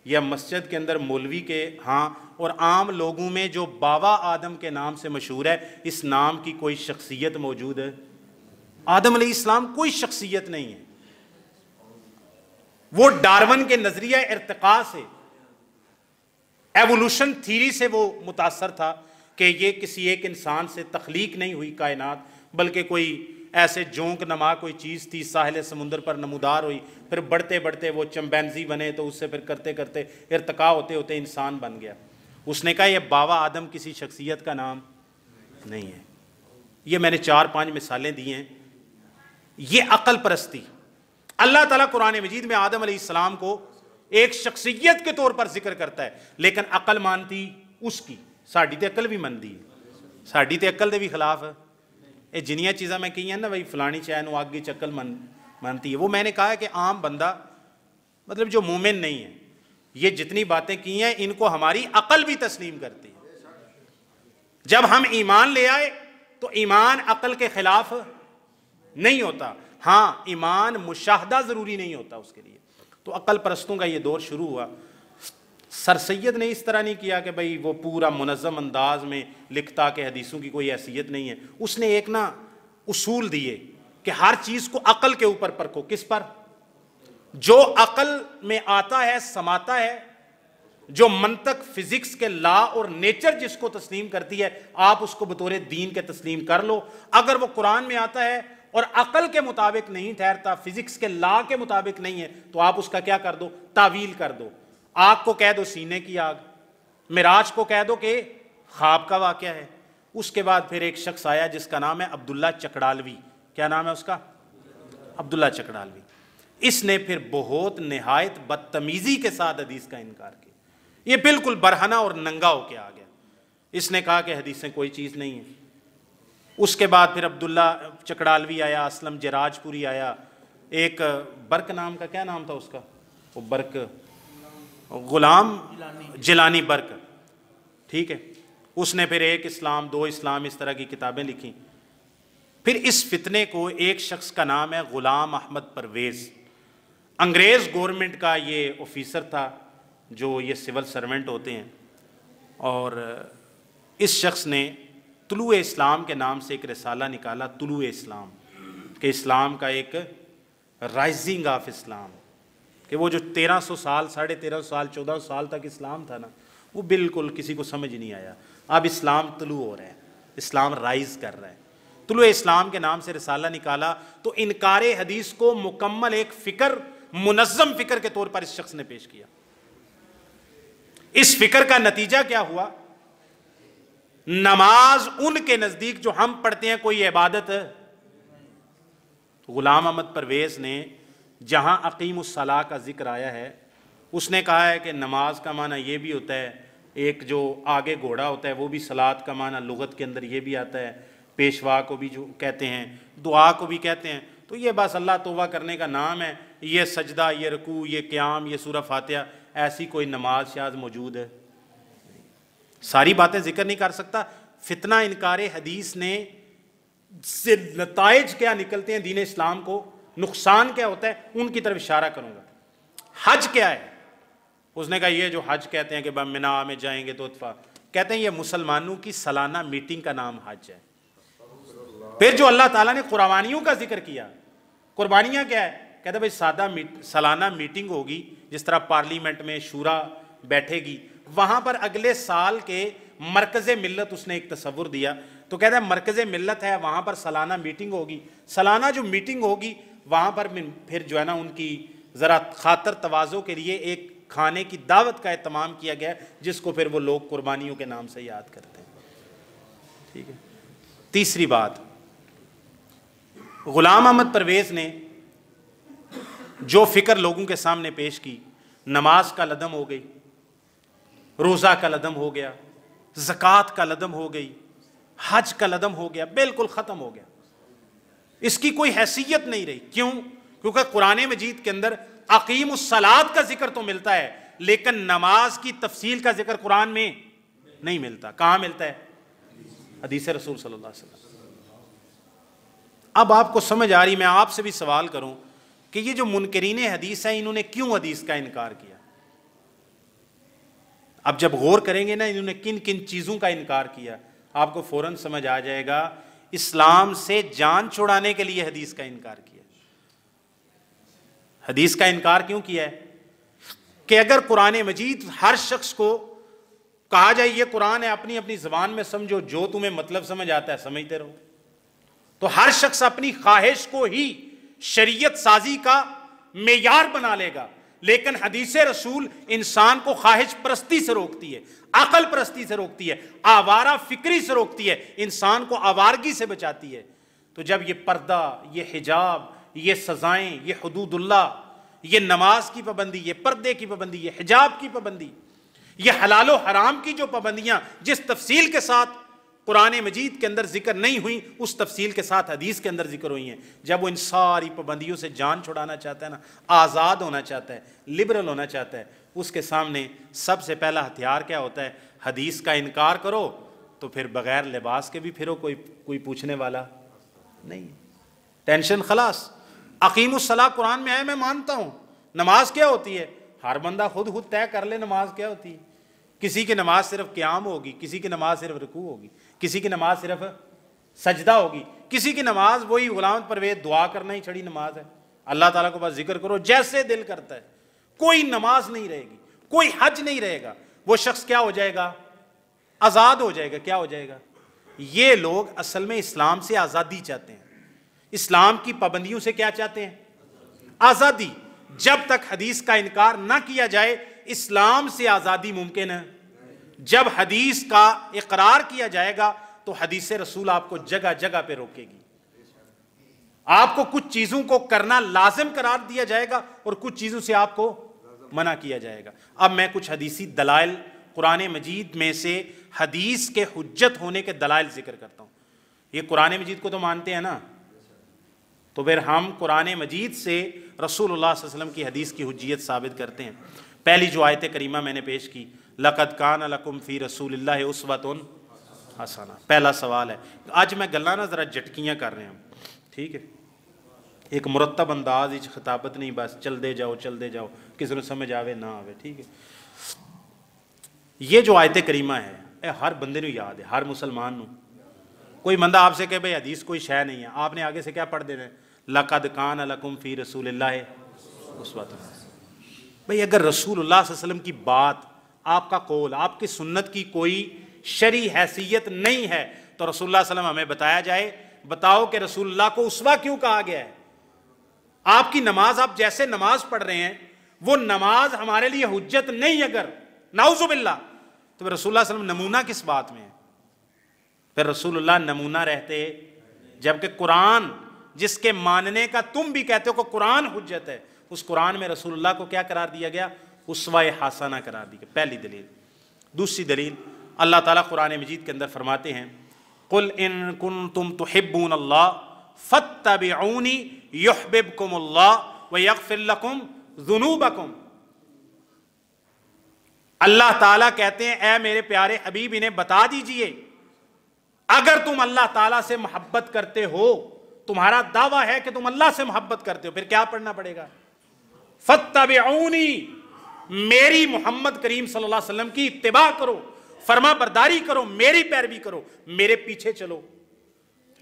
یا مسجد کے اندر مولوی کے ہاں اور عام لوگوں میں جو باوا آدم کے نام سے مشہور ہے، اس نام کی کوئی شخصیت موجود ہے؟ آدم علیہ السلام کوئی شخصیت نہیں ہے، وہ ڈارون کے نظریہ ارتقاء سے، ایوولوشن تھیری سے وہ متاثر تھا کہ یہ کسی ایک انسان سے تخلیق نہیں ہوئی کائنات، بلکہ کوئی ایسے جونک نما کوئی چیز تھی، ساحل سمندر پر نمودار ہوئی، پھر بڑھتے بڑھتے وہ چمپینزی بنے، تو اس سے پھر کرتے کرتے ارتقاء ہوتے ہوتے انسان بن گیا۔ اس نے کہا یہ باوا آدم کسی شخصیت کا نام نہیں ہے، یہ میں نے 4-5 مثالیں دی ہیں. یہ عقل پرستی. اللہ تعالیٰ قرآن مجید میں آدم علیہ السلام کو ایک شخصیت کے طور پر ذکر کرتا ہے, لیکن عقل مانتی اس کی. ساڈی تے عقل بھی مندی ہے, ساڈی تے عقل دے بھی خلاف ہے. یہ جنیاں چیزاں میں کہی ہیں نا بھائی فلانی چیز نو آگے عقل مانتی ہے, وہ میں نے کہا ہے کہ عام بندہ مطلب جو مومن نہیں ہے, یہ جتنی باتیں کی ہیں ان کو ہماری عقل بھی تسلیم کرتی ہے. جب ہم ایمان لے آئے تو ایمان عقل کے خلاف نہیں ہوتا. ہاں ایمان مشاہدہ ضروری نہیں ہوتا اس کے لیے. تو عقل پرستوں کا یہ دور شروع ہوا. سر سید نے اس طرح نہیں کیا کہ بھئی وہ پورا منظم انداز میں لکھتا کہ حدیثوں کی کوئی حیثیت نہیں ہے. اس نے ایک نا اصول دیے کہ ہر چیز کو عقل کے اوپر پرکھو. کس پر؟ جو عقل میں آتا ہے سماتا ہے, جو منطق فزکس کے لا اور نیچر جس کو تسلیم کرتی ہے آپ اس کو بطور دین کے تسلیم کر لو. اگر وہ قرآن میں آتا ہے اور عقل کے مطابق نہیں ٹھہرتا, فزکس کے لا کے مطابق نہیں ہے, تو آپ اس کا کیا کر دو؟ تعویل کر دو. آگ کو کہہ دو سینے کی آگ, معراج کو کہہ دو کہ خواب کا واقعہ ہے. اس کے بعد پھر ایک شخص آیا جس کا نام ہے عبداللہ چکڑالوی. کیا نام ہے اس کا؟ عبداللہ چکڑالوی. اس نے پھر بہت نہایت بدتمیزی کے ساتھ حدیث کا انکار کیا. یہ بالکل برہنہ اور ننگا ہو کے آ گیا. اس نے کہا کہ حدیثیں کوئی چیز نہیں ہے. اس کے بعد پھر عبداللہ چکڑالوی آیا, اسلم جراج پوری آیا, ایک برق نام کا, کیا نام تھا اس کا, وہ برق, غلام جیلانی برق, ٹھیک ہے. اس نے پھر ایک اسلام, دو اسلام, اس طرح کی کتابیں لکھی. پھر اس فتنے کو ایک شخص کا نام ہے غلام احمد پرویز, انگریز گورنمنٹ کا یہ آفیسر تھا جو یہ سول سرونٹ ہوتے ہیں. اور اس شخص نے طلوع اسلام کے نام سے ایک رسالہ نکالا, طلوع اسلام, کہ اسلام کا ایک رائزنگ آف اسلام, کہ وہ جو 1300 سال 1350 سال 1400 سال تک اسلام تھا نا, وہ بالکل کسی کو سمجھ نہیں آیا. اب اسلام طلوع ہو رہا ہے, اسلام رائز کر رہا ہے. طلوع اسلام کے نام سے رسالہ نکالا تو انکار حدیث کو مکمل ایک فکر, منظم فکر کے طور پر اس شخص نے پیش کیا. اس فکر کا نتیجہ کیا ہوا؟ نماز ان کے نزدیک جو ہم پڑھتے ہیں کوئی عبادت ہے. غلام احمد پرویز نے جہاں اقیم الصلاۃ کا ذکر آیا ہے, اس نے کہا ہے کہ نماز کا معنی یہ بھی ہوتا ہے, ایک جو آگے گھوڑا ہوتا ہے وہ بھی صلاۃ کا معنی لغت کے اندر یہ بھی آتا ہے, پیشوا کو بھی جو کہتے ہیں, دعا کو بھی کہتے ہیں. تو یہ بس اللہ توبہ کرنے کا نام ہے. یہ سجدہ, یہ رکوع, یہ قیام, یہ سورہ فاتحہ, ایسی کوئی نماز شاز موجود ہے؟ ساری باتیں ذکر نہیں کر سکتا. فتنہ انکار حدیث نے سے نتائج کیا نکلتے ہیں دین اسلام کو, نقصان کیا ہوتا ہے, ان کی طرف اشارہ کروں گا. حج کیا ہے؟ اس نے کہا یہ جو حج کہتے ہیں کہ منا میں جائیں گے تو کہتے ہیں یہ مسلمانوں کی سالانہ میٹنگ کا نام حج ہے. پھر جو اللہ تعالیٰ نے قربانیوں کا ذکر کیا, قربانیاں کیا ہے؟ کہتے ہیں بھائی سادہ سالانہ میٹنگ ہوگی, جس طرح پارلیمنٹ میں شورا بیٹھے گی, وہاں پر اگلے سال کے مرکز ملت اس نے ایک تصور دیا. تو کہتا ہے مرکز ملت ہے, وہاں پر سالانہ میٹنگ ہوگی. سالانہ جو میٹنگ ہوگی وہاں پر پھر جو ہے نا ان کی ذرا خاطر تواضع کے لیے ایک کھانے کی دعوت کا اہتمام کیا گیا, جس کو پھر وہ لوگ قربانیوں کے نام سے یاد کرتے ہیں. ٹھیک ہے. تیسری بات, غلام احمد پرویز نے جو فکر لوگوں کے سامنے پیش کی, نماز کا لدم ہو گئی, روزہ کا لدم ہو گیا, زکوٰۃ کا لدم ہو گئی, حج کا لدم ہو گیا, بالکل ختم ہو گیا. اس کی کوئی حیثیت نہیں رہی. کیوں؟ کیونکہ قرآن مجید کے اندر اقیم الصلاۃ کا ذکر تو ملتا ہے, لیکن نماز کی تفصیل کا ذکر قرآن میں نہیں ملتا. کہاں ملتا ہے؟ حدیث رسول صلی اللہ علیہ وسلم. اب آپ کو سمجھ آ رہی, میں آپ سے بھی سوال کروں کہ یہ جو منکرین حدیث ہیں انہوں نے کیوں حدیث کا انکار کیا؟ اب جب غور کریں گے نا انہوں نے کن کن چیزوں کا انکار کیا, آپ کو فوراً سمجھ آ جائے گا. اسلام سے جان چھڑانے کے لیے حدیث کا انکار کیا. حدیث کا انکار کیوں کیا ہے؟ کہ اگر قرآن مجید ہر شخص کو کہا جائے یہ قرآن ہے, اپنی اپنی زبان میں سمجھو, جو تمہیں مطلب سمجھ آتا ہے سمجھتے رہو, تو ہر شخص اپنی خواہش کو ہی شریعت سازی کا معیار بنا لے گا. لیکن حدیث رسول انسان کو خواہش پرستی سے روکتی ہے، عقل پرستی سے روکتی ہے، آوارہ فکری سے روکتی ہے، انسان کو آوارگی سے بچاتی ہے۔ تو جب یہ پردہ، یہ حجاب، یہ سزائیں، یہ حدود اللہ، یہ نماز کی پابندی، یہ پردے کی پابندی، یہ حجاب کی پابندی، یہ حلال و حرام کی جو پابندیاں جس تفصیل کے ساتھ قرآن مجید کے اندر ذکر نہیں ہوئی، اس تفصیل کے ساتھ حدیث کے اندر ذکر ہوئی ہیں۔ جب وہ ان ساری پابندیوں سے جان چھڑانا چاہتا ہے نا، آزاد ہونا چاہتا ہے، لبرل ہونا چاہتا ہے، اس کے سامنے سب سے پہلا ہتھیار کیا ہوتا ہے؟ حدیث کا انکار کرو تو پھر بغیر لباس کے بھی پھرو، کوئی پوچھنے والا نہیں، ٹینشن خلاص۔ اقیم الصلاۃ قرآن میں ہے، میں مانتا ہوں۔ نماز کیا ہوتی ہے؟ ہر بندہ خود طے کر لے نماز کیا ہوتی ہے۔ کسی کی نماز صرف قیام ہوگی، کسی کی نماز صرف رکوع ہوگی، کسی کی نماز صرف سجدہ ہوگی، کسی کی نماز وہی غلام پرویز دعا کرنا ہی چھڑی نماز ہے، اللہ تعالیٰ کو بس ذکر کرو جیسے دل کرتا ہے۔ کوئی نماز نہیں رہے گی، کوئی حج نہیں رہے گا، وہ شخص کیا ہو جائے گا؟ آزاد ہو جائے گا۔ کیا ہو جائے گا؟ یہ لوگ اصل میں اسلام سے آزادی چاہتے ہیں، اسلام کی پابندیوں سے کیا چاہتے ہیں؟ آزادی۔ جب تک حدیث کا انکار نہ کیا جائے اسلام سے آزادی ممکن ہے۔ جب حدیث کا اقرار کیا جائے گا تو حدیث رسول آپ کو جگہ جگہ پہ روکے گی، آپ کو کچھ چیزوں کو کرنا لازم قرار دیا جائے گا اور کچھ چیزوں سے آپ کو منع کیا جائے گا۔ اب میں کچھ حدیثی دلائل قرآن مجید میں سے حدیث کے حجت ہونے کے دلائل ذکر کرتا ہوں۔ یہ قرآن مجید کو تو مانتے ہیں نا، تو پھر ہم قرآن مجید سے رسول اللہ صلی اللہ علیہ وسلم کی حدیث کی حجیت ثابت کرتے ہیں۔ پہلی جو آیت کریمہ میں نے پیش کی، لَقَدْ كَانَ لَكُمْ فِي رَسُولِ اللَّهِ أُسْوَةٌ حَسَنَةٌ، پہلا سوال ہے۔ آج میں گلاں نہ ذرا جھٹکیاں کر رہے ہیں، ٹھیک ہے، ایک مرتب انداز ہی خطابت نہیں، بس چل دے جاؤ، کسی نے سمجھ آوے نہ آوے، ٹھیک ہے۔ یہ جو آیت کریمہ ہے اے ہر بندے نو یاد ہے، ہر مسلمان نو۔ کوئی بندہ آپ سے کہے بھائی حدیث کوئی شے نہیں ہے، آپ نے آگے سے کیا پڑھ دینا ہے؟ لَقَدْ كَانَ لَكُمْ فِي رَسُولِ اللَّهِ أُسْوَةٌ۔ بھائی اگر رسول اللہ صلی اللہ علیہ وسلم کی بات، آپ کا قول، آپ کی سنت کی کوئی شرعی حیثیت نہیں ہے تو رسول اللہ صلی اللہ علیہ وسلم ہمیں بتایا جائے، بتاؤ کہ رسول اللہ کو اسوہ کیوں کہا گیا ہے؟ آپ کی نماز، آپ جیسے نماز پڑھ رہے ہیں وہ نماز ہمارے لیے حجت نہیں، اگر نعوذ باللہ، تو پھر رسول اللہ صلی اللہ علیہ وسلم نمونہ کس بات میں ہے؟ پھر رسول اللہ نمونہ رہتے، جبکہ قرآن جس کے ماننے کا تم بھی کہتے ہو کہ قرآن حجت ہے، اس قرآن میں رسول اللہ کو کیا قرار دیا گیا؟ اسوہ حسنہ قرار دیا گیا۔ پہلی دلیل۔ دوسری دلیل، اللہ تعالیٰ قرآن مجید کے اندر فرماتے ہیں قُلْ إِن كُنتُمْ تُحِبُّونَ اللَّهَ فَاتَّبِعُونِي يُحْبِبْكُمُ اللَّهُ وَيَغْفِرْ لَكُمْ ذُنُوبَكُمْ۔ اللہ تعالیٰ کہتے ہیں اے میرے پیارے حبیب انہیں بتا دیجئے اگر تم اللہ تعالیٰ سے محبت کرتے ہو، تمہارا دعویٰ ہے کہ تم اللہ سے محبت کرتے ہو، پھر کیا پڑھنا پڑے گا؟ فَاتَّبِعُونِی، میری محمد کریم صلی اللہ علیہ وسلم کی اتباع کرو، فرما برداری کرو، میری پیروی کرو، میرے پیچھے چلو۔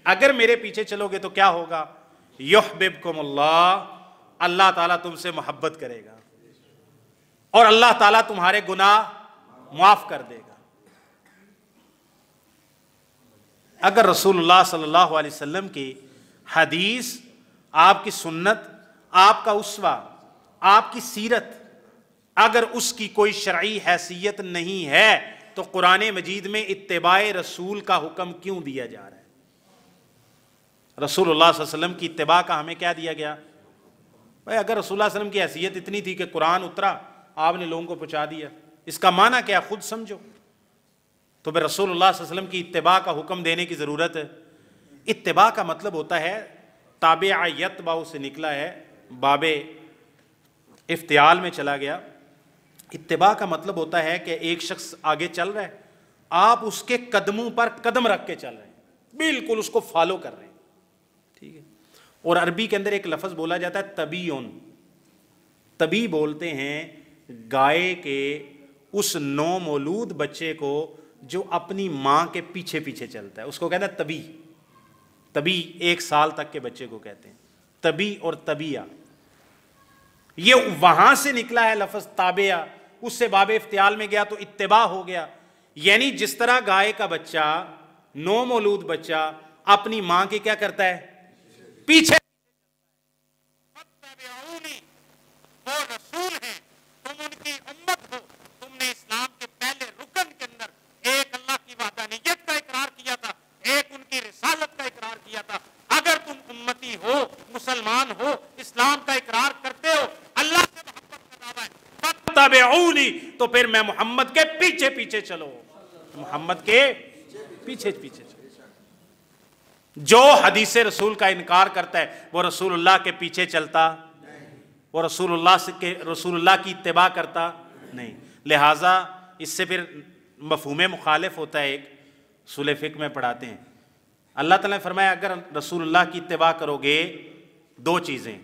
اگر میرے پیچھے چلو گے تو کیا ہوگا؟ یحببکم اللہ، اللہ تعالیٰ تم سے محبت کرے گا اور اللہ تعالیٰ تمہارے گناہ معاف کر دے گا۔ اگر رسول اللہ صلی اللہ علیہ وسلم کی حدیث، آپ کی سنت، آپ کا اسوہ، آپ کی سیرت، اگر اس کی کوئی شرعی حیثیت نہیں ہے تو قرآن مجید میں اتباع رسول کا حکم کیوں دیا جا رہا ہے؟ رسول اللہ صلی اللہ علیہ وسلم کی اتباع کا ہمیں کیا دیا گیا؟ بھائی اگر رسول اللہ صلی اللہ علیہ وسلم کی حیثیت اتنی تھی کہ قرآن اترا، آپ نے لوگوں کو پہنچا دیا، اس کا معنی کیا خود سمجھو، تو پھر رسول اللہ صلی اللہ علیہ وسلم کی اتباع کا حکم دینے کی ضرورت ہے۔ اتباع کا مطلب ہوتا ہے، تابع یتبع سے نکلا ہے، باب افتعال میں چلا گیا۔ اتباع کا مطلب ہوتا ہے کہ ایک شخص آگے چل رہا ہے، آپ اس کے قدموں پر قدم رکھ کے چل رہے ہیں، بالکل اس کو فالو کر رہے ہیں، ٹھیک ہے۔ اور عربی کے اندر ایک لفظ بولا جاتا ہے طبیعن، طبی بولتے ہیں گائے کے اس نو مولود بچے کو جو اپنی ماں کے پیچھے پیچھے چلتا ہے، اس کو کہتا ہے طبی۔ طبی 1 سال تک کے بچے کو کہتے ہیں، طبی اور طبیعہ، یہ وہاں سے نکلا ہے لفظ تابعہ، اس سے باب افتعال میں گیا تو اتباع ہو گیا۔ یعنی جس طرح گائے کا بچہ، نو مولود بچہ اپنی ماں کے کیا کرتا ہے؟ پیچھے۔ وہ رسول ہیں فَاتَّبِعُونِ، تو پھر میں محمد کے پیچھے پیچھے چلو، محمد کے پیچھے پیچھے چلو۔ جو حدیث رسول کا انکار کرتا ہے وہ رسول اللہ کے پیچھے چلتا، وہ رسول اللہ کی اتباع کرتا نہیں۔ لہٰذا اس سے پھر مفہوم مخالف ہوتا ہے، ایک اصول فقہ میں پڑھاتے ہیں، اللہ تعالیٰ نے فرمایا اگر رسول اللہ کی اتباع کرو گے دو چیزیں،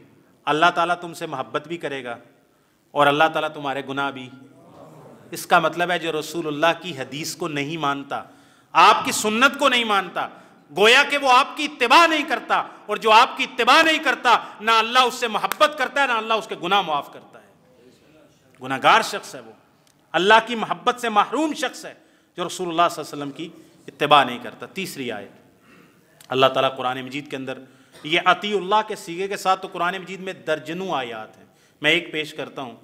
اللہ تعالیٰ تم سے محبت بھی کرے گا اور اللہ تعالیٰ تمہارے گناہ بھی۔ اس کا مطلب ہے جو رسول اللہ کی حدیث کو نہیں مانتا، آپ کی سنت کو نہیں مانتا، گویا کہ وہ آپ کی اتباع نہیں کرتا، اور جو آپ کی اتباع نہیں کرتا نہ اللہ اس سے محبت کرتا ہے نہ اللہ اس کے گناہ معاف کرتا ہے، گناہ گار شخص ہے وہ، اللہ کی محبت سے محروم شخص ہے جو رسول اللہ صلی اللہ علیہ وسلم کی اتباع نہیں کرتا۔ تیسری آیت اللہ تعالیٰ قرآن مجید کے اندر یہ اطیع اللہ کے صیغے کے ساتھ تو قرآن مجید میں درجنوں آیات ہیں، میں ایک پیش کرتا ہوں۔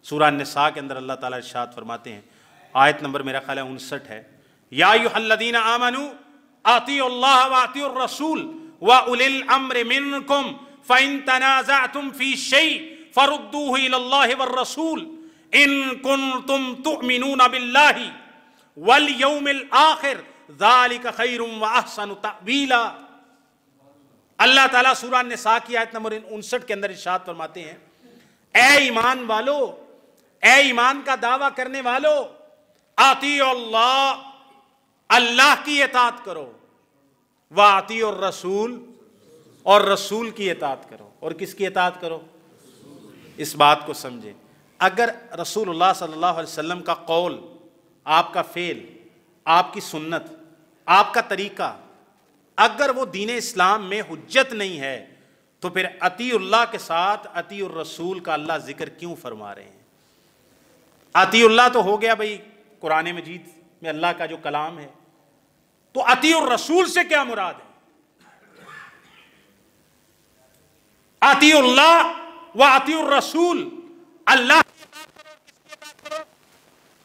سورہ النساء کے اندر اللہ تعالیٰ ارشاد فرماتے ہیں، آیت نمبر میرا خیال ہے 59 ہے، یا ایھا الذین آمنوا اطیعوا اللہ واطیعوا الرسول واولی الامر منکم فإن تنازعتم فی شیء فردوہ الی اللہ والرسول ان کنتم تؤمنون باللہ والیوم الآخر ذالک خیر واحسن تأویلا۔ اللہ تعالیٰ سورہ النساء کی آیت نمبر 59 کے اندر ارشاد فرماتے ہیں، اے ایمان والو، اے ایمان کا دعویٰ کرنے والو، اطیعوا اللہ، اللہ کی اطاعت کرو، واطیعوا الرسول، اور رسول کی اطاعت کرو۔ اور کس کی اطاعت کرو؟ اس بات کو سمجھیں، اگر رسول اللہ صلی اللہ علیہ وسلم کا قول، آپ کا فعل، آپ کی سنت، آپ کا طریقہ اگر وہ دین اسلام میں حجت نہیں ہے تو پھر اطیع اللہ کے ساتھ اطیع الرسول کا اللہ ذکر کیوں فرما رہے ہیں؟ اطیع اللہ تو ہو گیا بھئی قرآن مجید میں اللہ کا جو کلام ہے، تو اطیع الرسول سے کیا مراد ہے؟ اطیع اللہ و اطیع الرسول، اللہ کی اطاعت کرو، کس کی اطاعت کرو؟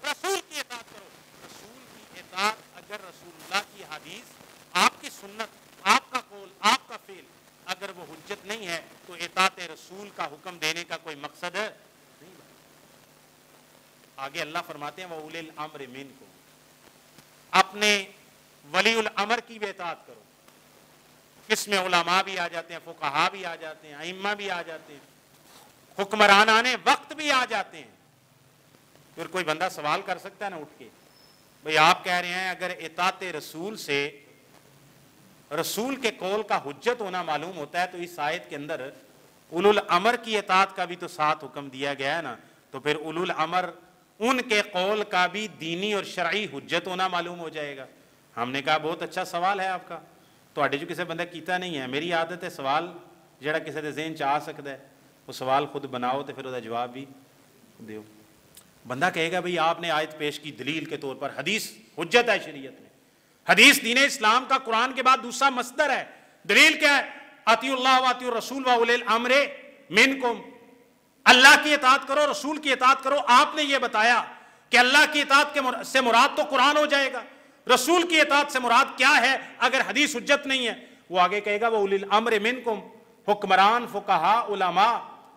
رسول کی اطاعت کرو۔ رسول کی اطاعت اگر رسول اللہ کی حدیث، آپ کی سنت، آپ کا قول، آپ کا فعل اگر وہ حجت نہیں ہے تو اطاعت رسول کا حکم دینے کا کوئی مقصد ہے نہیں۔ آگے اللہ فرماتے ہیں وَأُولِي الْأَمْرِ مِنْكُمْ، اپنے ولی الامر کی بھی اطاعت کرو۔ اس میں علماء بھی آ جاتے ہیں، فقہاء بھی آ جاتے ہیں، ائمہ بھی آ جاتے ہیں، حکمرانان وقت بھی آ جاتے ہیں۔ پھر کوئی بندہ سوال کر سکتا ہے نا اٹھ کے، بھئی آپ کہہ رہے ہیں اگر اطاعت رسول سے رسول کے قول کا حجت ہونا معلوم ہوتا ہے تو اس آیت کے اندر اولو الامر کی اطاعت کا بھی تو ساتھ حکم دیا گیا ہے نا، تو پھر اولو الامر ان کے قول کا بھی دینی اور شرعی حجت ہونا معلوم ہو جائے گا۔ ہم نے کہا بہت اچھا سوال ہے آپ کا، تو جو کسی بندہ کیتا نہیں ہے، میری عادت ہے سوال جڑا کسی دے ذہن چ آ سکتا ہے وہ سوال خود بناؤ تو پھر وہ جواب بھی دیو۔ بندہ کہے گا بھئی آپ نے آیت پیش کی دلیل کے طور پر، حدیث حجت ہے شریعت میں، حدیث دین اسلام کا قرآن کے بعد دوسرا مصدر ہے، دلیل کیا ہے؟ اطیعوا اللہ واطیعوا الرسول واولی الامر منکم، اللہ کی اطاعت کرو، رسول کی اطاعت کرو۔ آپ نے یہ بتایا کہ اللہ کی اطاعت سے مراد تو قرآن ہو جائے گا، رسول کی اطاعت سے مراد کیا ہے اگر حدیث حجت نہیں ہے؟ وہ آگے کہے گا واولی الامر منکم، حکمران، فقہاء، علماء،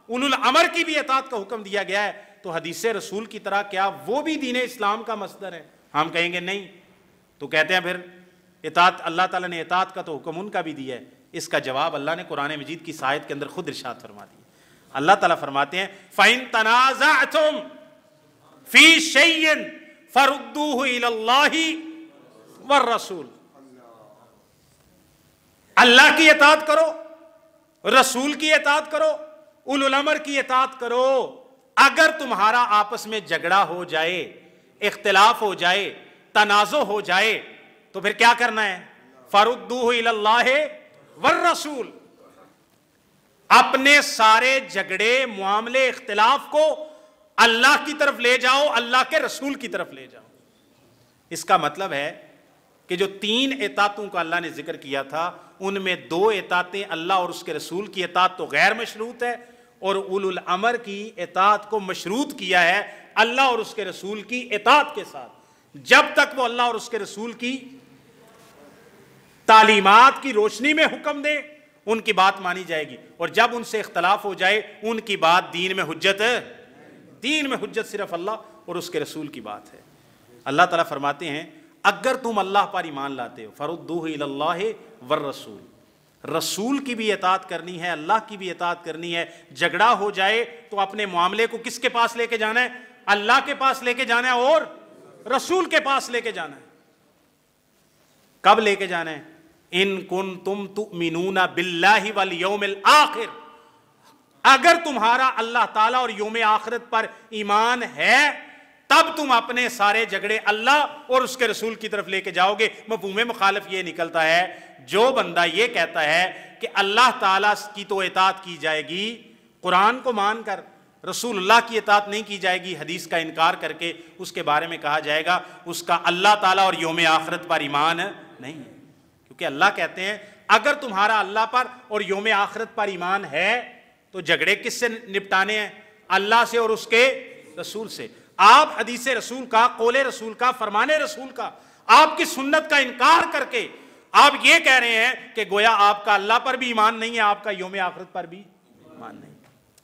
اولو الامر کی بھی اطاعت کا حکم دیا گیا ہے، تو حدیث رسول کی طرح کیا وہ بھی دین اسلام کا مصدر ہے؟ ہم کہیں گے نہیں، تو کہتے ہیں پھر اطاعت، اللہ تعالیٰ نے اطاعت کا تو حکم ان کا بھی دیا ہے۔ اس کا جواب اللہ نے قرآن مجید کی آیت کے اندر خود ارشاد فرما دیا۔ اللہ تعالیٰ فرماتے ہیں فَإِن تَنَازَعْتُمْ فِي شَيْءٍ فَرُدُّوهُ إِلَى اللَّهِ وَالرَّسُولِ، اللہ کی اطاعت کرو، رسول کی اطاعت کرو، اولو الامر کی اطاعت کرو۔ اگر تمہارا آپس میں جھگڑا ہو جائے، اختلاف ہو جائے، تنازع ہو جائے تو پھر کیا کرنا ہے؟ فَرُدُّوهُ إِلَى اللَّهِ وَالرَّسُولِ، اپنے سارے جھگڑے، معاملے، اختلاف کو اللہ کی طرف لے جاؤ، اللہ کے رسول کی طرف لے جاؤ۔ اس کا مطلب ہے کہ جو 3 اطاعتوں کا اللہ نے ذکر کیا تھا ان میں 2 اطاعتیں اللہ اور اس کے رسول کی اطاعت تو غیر مشروط ہے، اور اولو الامر کی اطاعت کو مشروط کیا ہے اللہ اور اس کے رسول کی اطاعت کے ساتھ۔ جب تک وہ اللہ اور اس کے رسول کی تعلیمات کی روشنی میں حکم دے ان کی بات مانی جائے گی، اور جب ان سے اختلاف ہو جائے ان کی بات دین میں حجت دین میں حجت صرف اللہ اور اس کے رسول کی بات ہے۔ اللہ تعالیٰ فرماتے ہیں اگر تم اللہ پر ایمان لاتے ہو فردوہ الی اللہ والرسول، رسول کی بھی اطاعت کرنی ہے، اللہ کی بھی اطاعت کرنی ہے۔ جھگڑا ہو جائے تو اپنے معاملے کو کس کے پاس لے کے جانا ہے؟ اللہ کے پاس لے کے جانا ہے اور رسول کے پاس لے کے جانا ہے۔ کب لے کے جانا ہے؟ ان کنتم تؤمنون باللہ والیوم الآخر، اگر تمہارا اللہ تعالیٰ اور یوم آخرت پر ایمان ہے تب تم اپنے سارے جھگڑے اللہ اور اس کے رسول کی طرف لے کے جاؤ گے۔ مفہوم مخالف یہ نکلتا ہے جو بندہ یہ کہتا ہے کہ اللہ تعالیٰ کی تو اطاعت کی جائے گی قرآن کو مان کر، رسول اللہ کی اطاعت نہیں کی جائے گی حدیث کا انکار کر کے، اس کے بارے میں کہا جائے گا اس کا اللہ تعالیٰ اور یوم آخرت پر ایمان نہیں ہے۔ کیونکہ اللہ کہتے ہیں اگر تمہارا اللہ پر اور یوم آخرت پر ایمان ہے تو جھگڑے کس سے نپٹانے ہیں؟ اللہ سے اور اس کے رسول سے۔ آپ حدیث رسول کا، قول رسول کا، فرمان رسول کا، آپ کی سنت کا انکار کر کے آپ یہ کہہ رہے ہیں کہ گویا آپ کا اللہ پر بھی ایمان نہیں ہے، آپ کا یوم آخرت پر بھی ایمان نہیں۔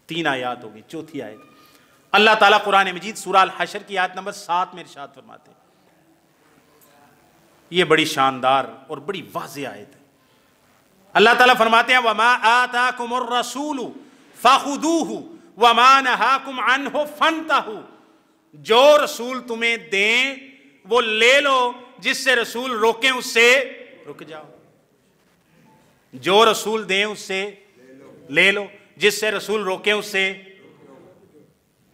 3 آیات ہوگی، چوتھی آیت اللہ تعالیٰ قرآن مجید سورہ الحشر کی آیت نمبر 7 میں ارشاد فرماتے ہیں، یہ بڑی شاندار اور بڑی واضح آیت ہے۔ اللہ تعالیٰ فرماتے ہیں وَمَا آتَاكُمُ الرَّسُولُ فَخُذُوهُ وَمَا نَهَاكُمْ عَنْهُ فَانْتَهُوا، جو رسول تمہیں دیں وہ لے لو، جس سے رسول روکیں اس سے رک جاؤ۔ جو رسول دیں اس سے لے لو، جس سے رسول روکیں اس سے۔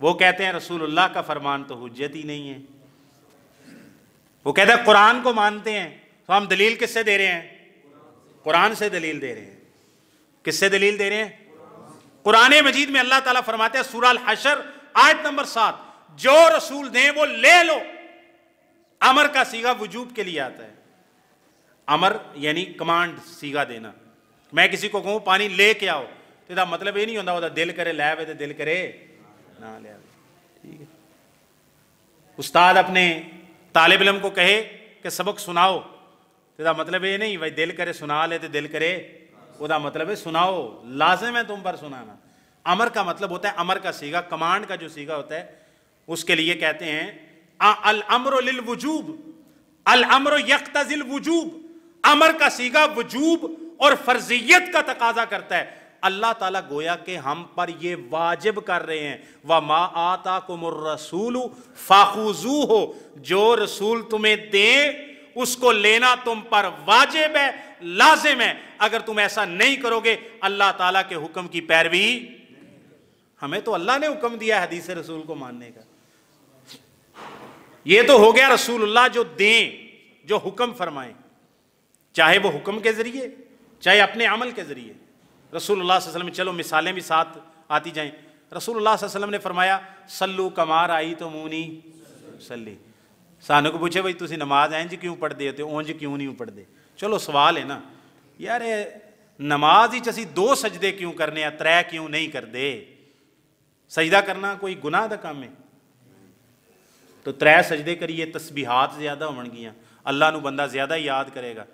وہ کہتے ہیں رسول اللہ کا فرمان تو حجت ہی نہیں ہے، وہ کہتے ہیں قرآن کو مانتے ہیں تو ہم دلیل کس سے دے رہے ہیں؟ قرآن سے دلیل دے رہے ہیں۔ کس سے دلیل دے رہے ہیں؟ قرآن مجید میں اللہ تعالیٰ فرماتے ہیں سورہ الحشر آیت نمبر 7 جو رسول دیں وہ لے لو۔ امر کا صیغہ وجوب کے لیے آتا ہے، امر یعنی کمانڈ، صیغہ دینا۔ میں کسی کو کہوں پانی لے کے آؤ تو دا مطلب یہ نہیں ہوتا وہ دل کرے لے آوے تو دل کرے نہ لے آوے، ٹھیک ہے۔ استاد اپنے طالب علم کو کہے کہ سبق سناؤ تو دا مطلب یہ نہیں بھائی دل کرے سنا لے تو دل کرے، وہ دا مطلب ہے سناؤ، لازم ہے تم پر سنانا۔ امر کا مطلب ہوتا ہے، امر کا صیغہ، کمانڈ کا جو صیغہ ہوتا ہے اس کے لیے کہتے ہیں الامر للوجوب، الامر یقتضی الوجوب۔ امر کا صیغہ وجوب اور فرضیت کا تقاضا کرتا ہے۔ اللہ تعالیٰ گویا کہ ہم پر یہ واجب کر رہے ہیں وَمَا آتَاكُمُ الرَّسُولُ فَخُذُوهُ، جو رسول تمہیں دیں اس کو لینا تم پر واجب ہے، لازم ہے۔ اگر تم ایسا نہیں کرو گے اللہ تعالیٰ کے حکم کی پیروی، ہمیں تو اللہ نے حکم دیا ہے حدیث رسول کو ماننے کا۔ یہ تو ہو گیا رسول اللہ جو دیں، جو حکم فرمائیں، چاہے وہ حکم کے ذریعے چاہے اپنے عمل کے ذریعے۔ رسول اللہ صلی اللہ علیہ وسلم، چلو مثالیں بھی ساتھ آتی جائیں۔ رسول اللہ صلی اللہ علیہ وسلم نے فرمایا سلو کما رأیتمونی صلی۔ سانوں کو پوچھے بھائی تسی نماز اینج کیوں پڑھ دے ہو، اونج کیوں نہیں پڑھ دے؟ چلو سوال ہے نا یار، نماز ہی چسی 2 سجدے کیوں کرنے ہیں، 3 کیوں نہیں کر دے؟ سجدہ کرنا کوئی گناہ دا کام ہے تو 3 سجدے کریے، تسبیحات زیادہ ہون گیاں، اللہ نو بندہ زیادہ یاد کرے گا۔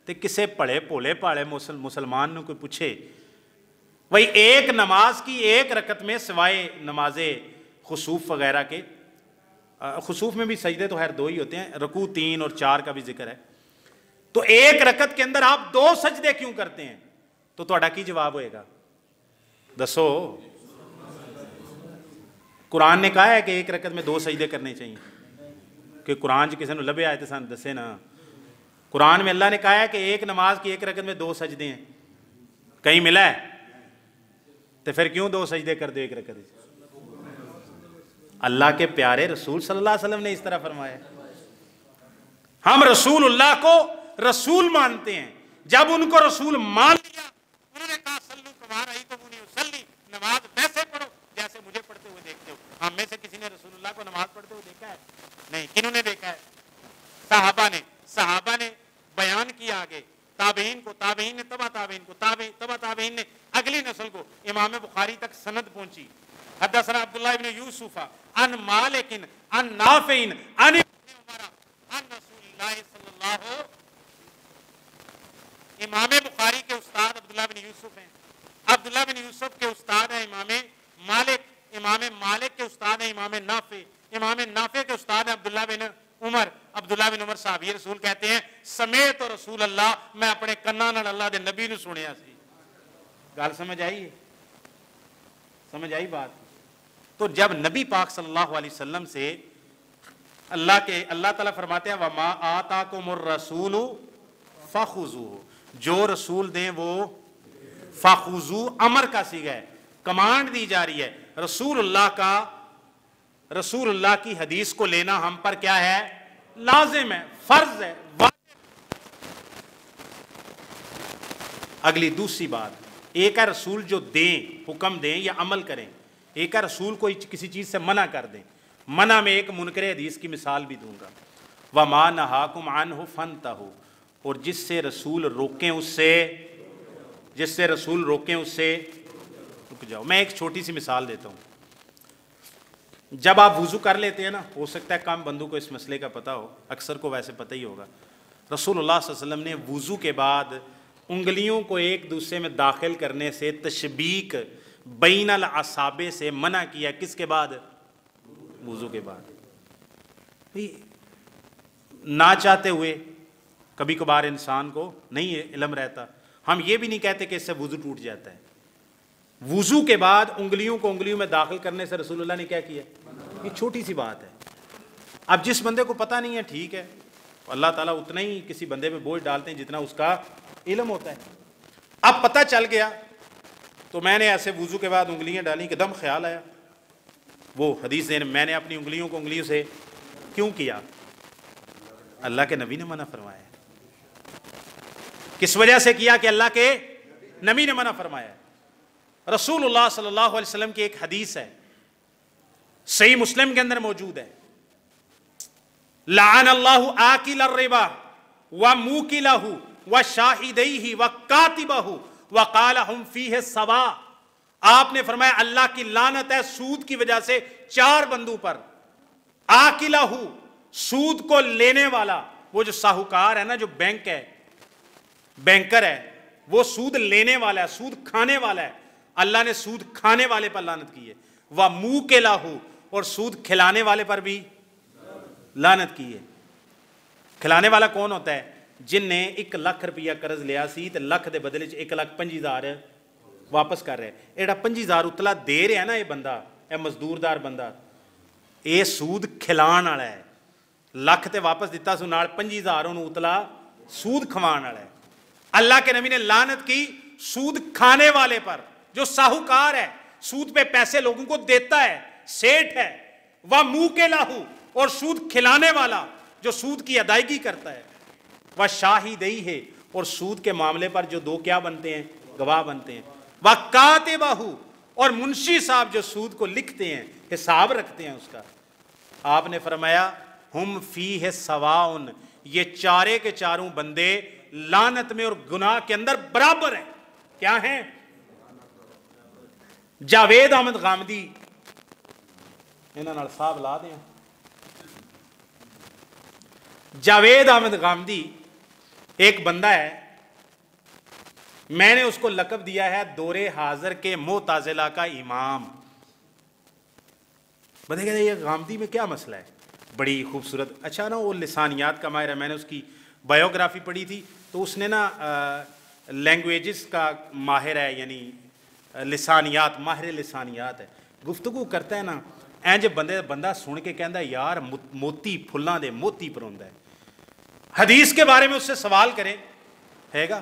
تے کسے پڑھے پھولے پاڑے مسلمان نو کوئی پوچھے بھائی ایک نماز کی 1 رکعت میں سوائے نماز خسوف وغیرہ کے، خسوف میں بھی سجدے تو خیر 2 ہی ہوتے ہیں، رکوع 3 اور 4 کا بھی ذکر ہے، تو 1 رکعت کے اندر آپ 2 سجدے کیوں کرتے ہیں؟ تو تہاڈا کی جواب ہوئے گا؟ دسو۔ قرآن نے کہا ہے کہ 1 رکعت میں 2 سجدے کرنے چاہیے، کہ قرآن کسی نے لبے آئے تو سان دسے نا۔ قرآن میں اللہ نے کہا ہے کہ ایک نماز کی 1 رکعت میں 2 سجدے ہیں، کہیں ملا ہے؟ تو پھر کیوں 2 سجدے کر دو 1 رکعت؟ اللہ کے پیارے رسول صلی اللہ علیہ وسلم نے اس طرح فرمایا۔ ہم رسول اللہ کو رسول مانتے ہیں، جب ان کو رسول مان لیا انہوں نے کہا سلو کما رأیتمونی اصلی، نماز ویسے پڑھو جیسے مجھے پڑھتے ہوئے دیکھتے ہو۔ ہم میں سے کسی نے رسول اللہ کو نماز پڑھتے ہوئے دیکھا ہے؟ نہیں۔ کنہوں نے دیکھا ہے؟ صحابہ نے بیان کیا آگے، تابعین کو، تابعین نے تبع تابعین کو، تبع تابعین نے اگلی نسل کو، امام بخاری تک سند پہنچی۔ حدثنا عبداللہ ابن یوسف عن مالک عن نافع عن ابن عمر عن رسول اللہ صلی اللہ۔ امام بخاری کے استاد عبداللہ بن یوسف ہیں، عبداللہ بن یوسف کے استاد ہیں امام مالک امام مالک کے استاد ہیں امام نافع کے استاد ہیں عبداللہ بن عمر صحابی رسول کہتے ہیں سمیت رسول اللہ، میں اپنے کناں نال اللہ دے نبی نو سنیا سی۔ گل سمجھ آئی بات؟ تو جب نبی پاک صلی اللہ علیہ وسلم سے اللہ تعالیٰ فرماتے ہیں وَمَا آتَاكُمُ الرَّسُولُ فَخُذُوهُ، جو رسول دیں وہ فَخُذُوهُ امر کا صیغہ ہے، کمانڈ دی جا رہی ہے۔ رسول اللہ کی حدیث کو لینا ہم پر کیا ہے؟ لازم ہے، فرض ہے، واجب۔ اگلی دوسری بات، ایک ہے رسول جو دیں، حکم دیں یا عمل کریں، ایک ہے رسول کو کسی چیز سے منع کر دیں۔ منع میں ایک منکر حدیث کی مثال بھی دوں گا، وَمَا نَهَاكُمْ عَنْهُ فَانْتَهُوا، اور جس سے رسول روکیں اس سے رک جاؤ۔ میں ایک چھوٹی سی مثال دیتا ہوں۔ جب آپ وضو کر لیتے ہیں نا، ہو سکتا ہے کم بندوں کو اس مسئلے کا پتہ ہو، اکثر کو ویسے پتہ ہی ہوگا، رسول اللہ صلی اللہ علیہ وسلم نے وضو کے بعد انگلیوں کو ایک دوسرے میں داخل کرنے سے، تشبیک بین الاصابع سے منع کیا۔ کس کے بعد؟ وضو کے بعد۔ نہ چاہتے ہوئے کبھی کبھار انسان کو نہیں علم رہتا، ہم یہ بھی نہیں کہتے کہ اس سے وضو ٹوٹ جاتا ہے۔ وضو کے بعد انگلیوں کو انگلیوں میں داخل کرنے سے رسول اللہ نے کیا کیا؟ یہ چھوٹی سی بات ہے۔ اب جس بندے کو پتہ نہیں ہے، ٹھیک ہے، اللہ تعالیٰ اتنا ہی کسی بندے پہ بوجھ ڈالتے ہیں جتنا اس کا علم ہوتا ہے۔ اب پتہ چل گیا تو میں نے ایسے وضو کے بعد انگلیاں ڈالیں کہ دم خیال آیا، وہ حدیث میں نے اپنی انگلیوں کو انگلیوں سے کیوں کیا؟ اللہ کے نبی نے منع فرمایا۔ کس وجہ سے کیا؟ کہ اللہ کے نبی نے منع فرمایا۔ رسول اللہ صلی اللہ علیہ وسلم کی ایک حدیث ہے، صحیح مسلم کے اندر موجود ہے، لعن اللہ آکل الربا وموکلہ وشاہدیہ وکاتبہ وقال ہم فیہ سواء۔ آپ نے فرمایا اللہ کی لعنت ہے سود کی وجہ سے 4 بندوں پر۔ آکلہ، سود کو لینے والا، وہ جو ساہوکار ہے نا، جو بینک ہے، بینکر ہے، وہ سود لینے والا ہے، سود کھانے والا ہے، اللہ نے سود کھانے والے پر لعنت کی ہے۔ وَمُوكِلَهُ، اور سود کھلانے والے پر بھی لعنت کی ہے۔ کھلانے والا کون ہوتا ہے؟ جن نے 1 لاکھ روپیہ قرض لیا سی تے لاکھ دے بدلے 1,25,000 واپس کر رہے، ایڑا 25,000 اتلا دے رہا ہے نا، یہ بندہ، یہ مزدوردار بندہ، یہ سود کھلان والا ہے۔ لاکھ تے واپس دیتا سو، نال 25,000 انہوں اتلا سود کھوان والا ہے۔ اللہ کے نبی نے لعنت کی سود کھانے والے پر، جو ساہوکار ہے، سود پہ پیسے لوگوں کو دیتا ہے، سیٹھ ہے۔ وَمُوكِلَهُ، اور سود کھلانے والا جو سود کی ادائیگی کرتا ہے۔ وَشَاهِدَيْهِ، اور سود کے معاملے پر جو 2 کیا بنتے ہیں؟ گواہ بنتے ہیں۔ وَكَاتِبَهُ، اور منشی صاحب جو سود کو لکھتے ہیں، حساب رکھتے ہیں اس کا۔ آپ نے فرمایا ہم فیہ سواء، یہ چارے کے چاروں بندے لعنت میں اور گناہ کے اندر برابر ہیں۔ کیا ہیں؟ جاوید احمد غامدی، انہاں نال صاحب لا دیں، جاوید احمد غامدی ایک بندہ ہے، میں نے اس کو لقب دیا ہے دور حاضر کے معتزلہ کا امام۔ بندے کہتے ہیں یہ غامدی میں کیا مسئلہ ہے؟ بڑی خوبصورت، اچھا نا، وہ لسانیات کا ماہر ہے، میں نے اس کی بایوگرافی پڑھی تھی، تو اس نے نا لینگویجز کا ماہر ہے، یعنی لسانیات، ماہر لسانیات ہے، گفتگو کرتا ہے نا، اینج بندہ سن کے کہندا ہے یار موتی پھلاں دے موتی پروندا ہے۔ حدیث کے بارے میں اس سے سوال کریں، ہے گا،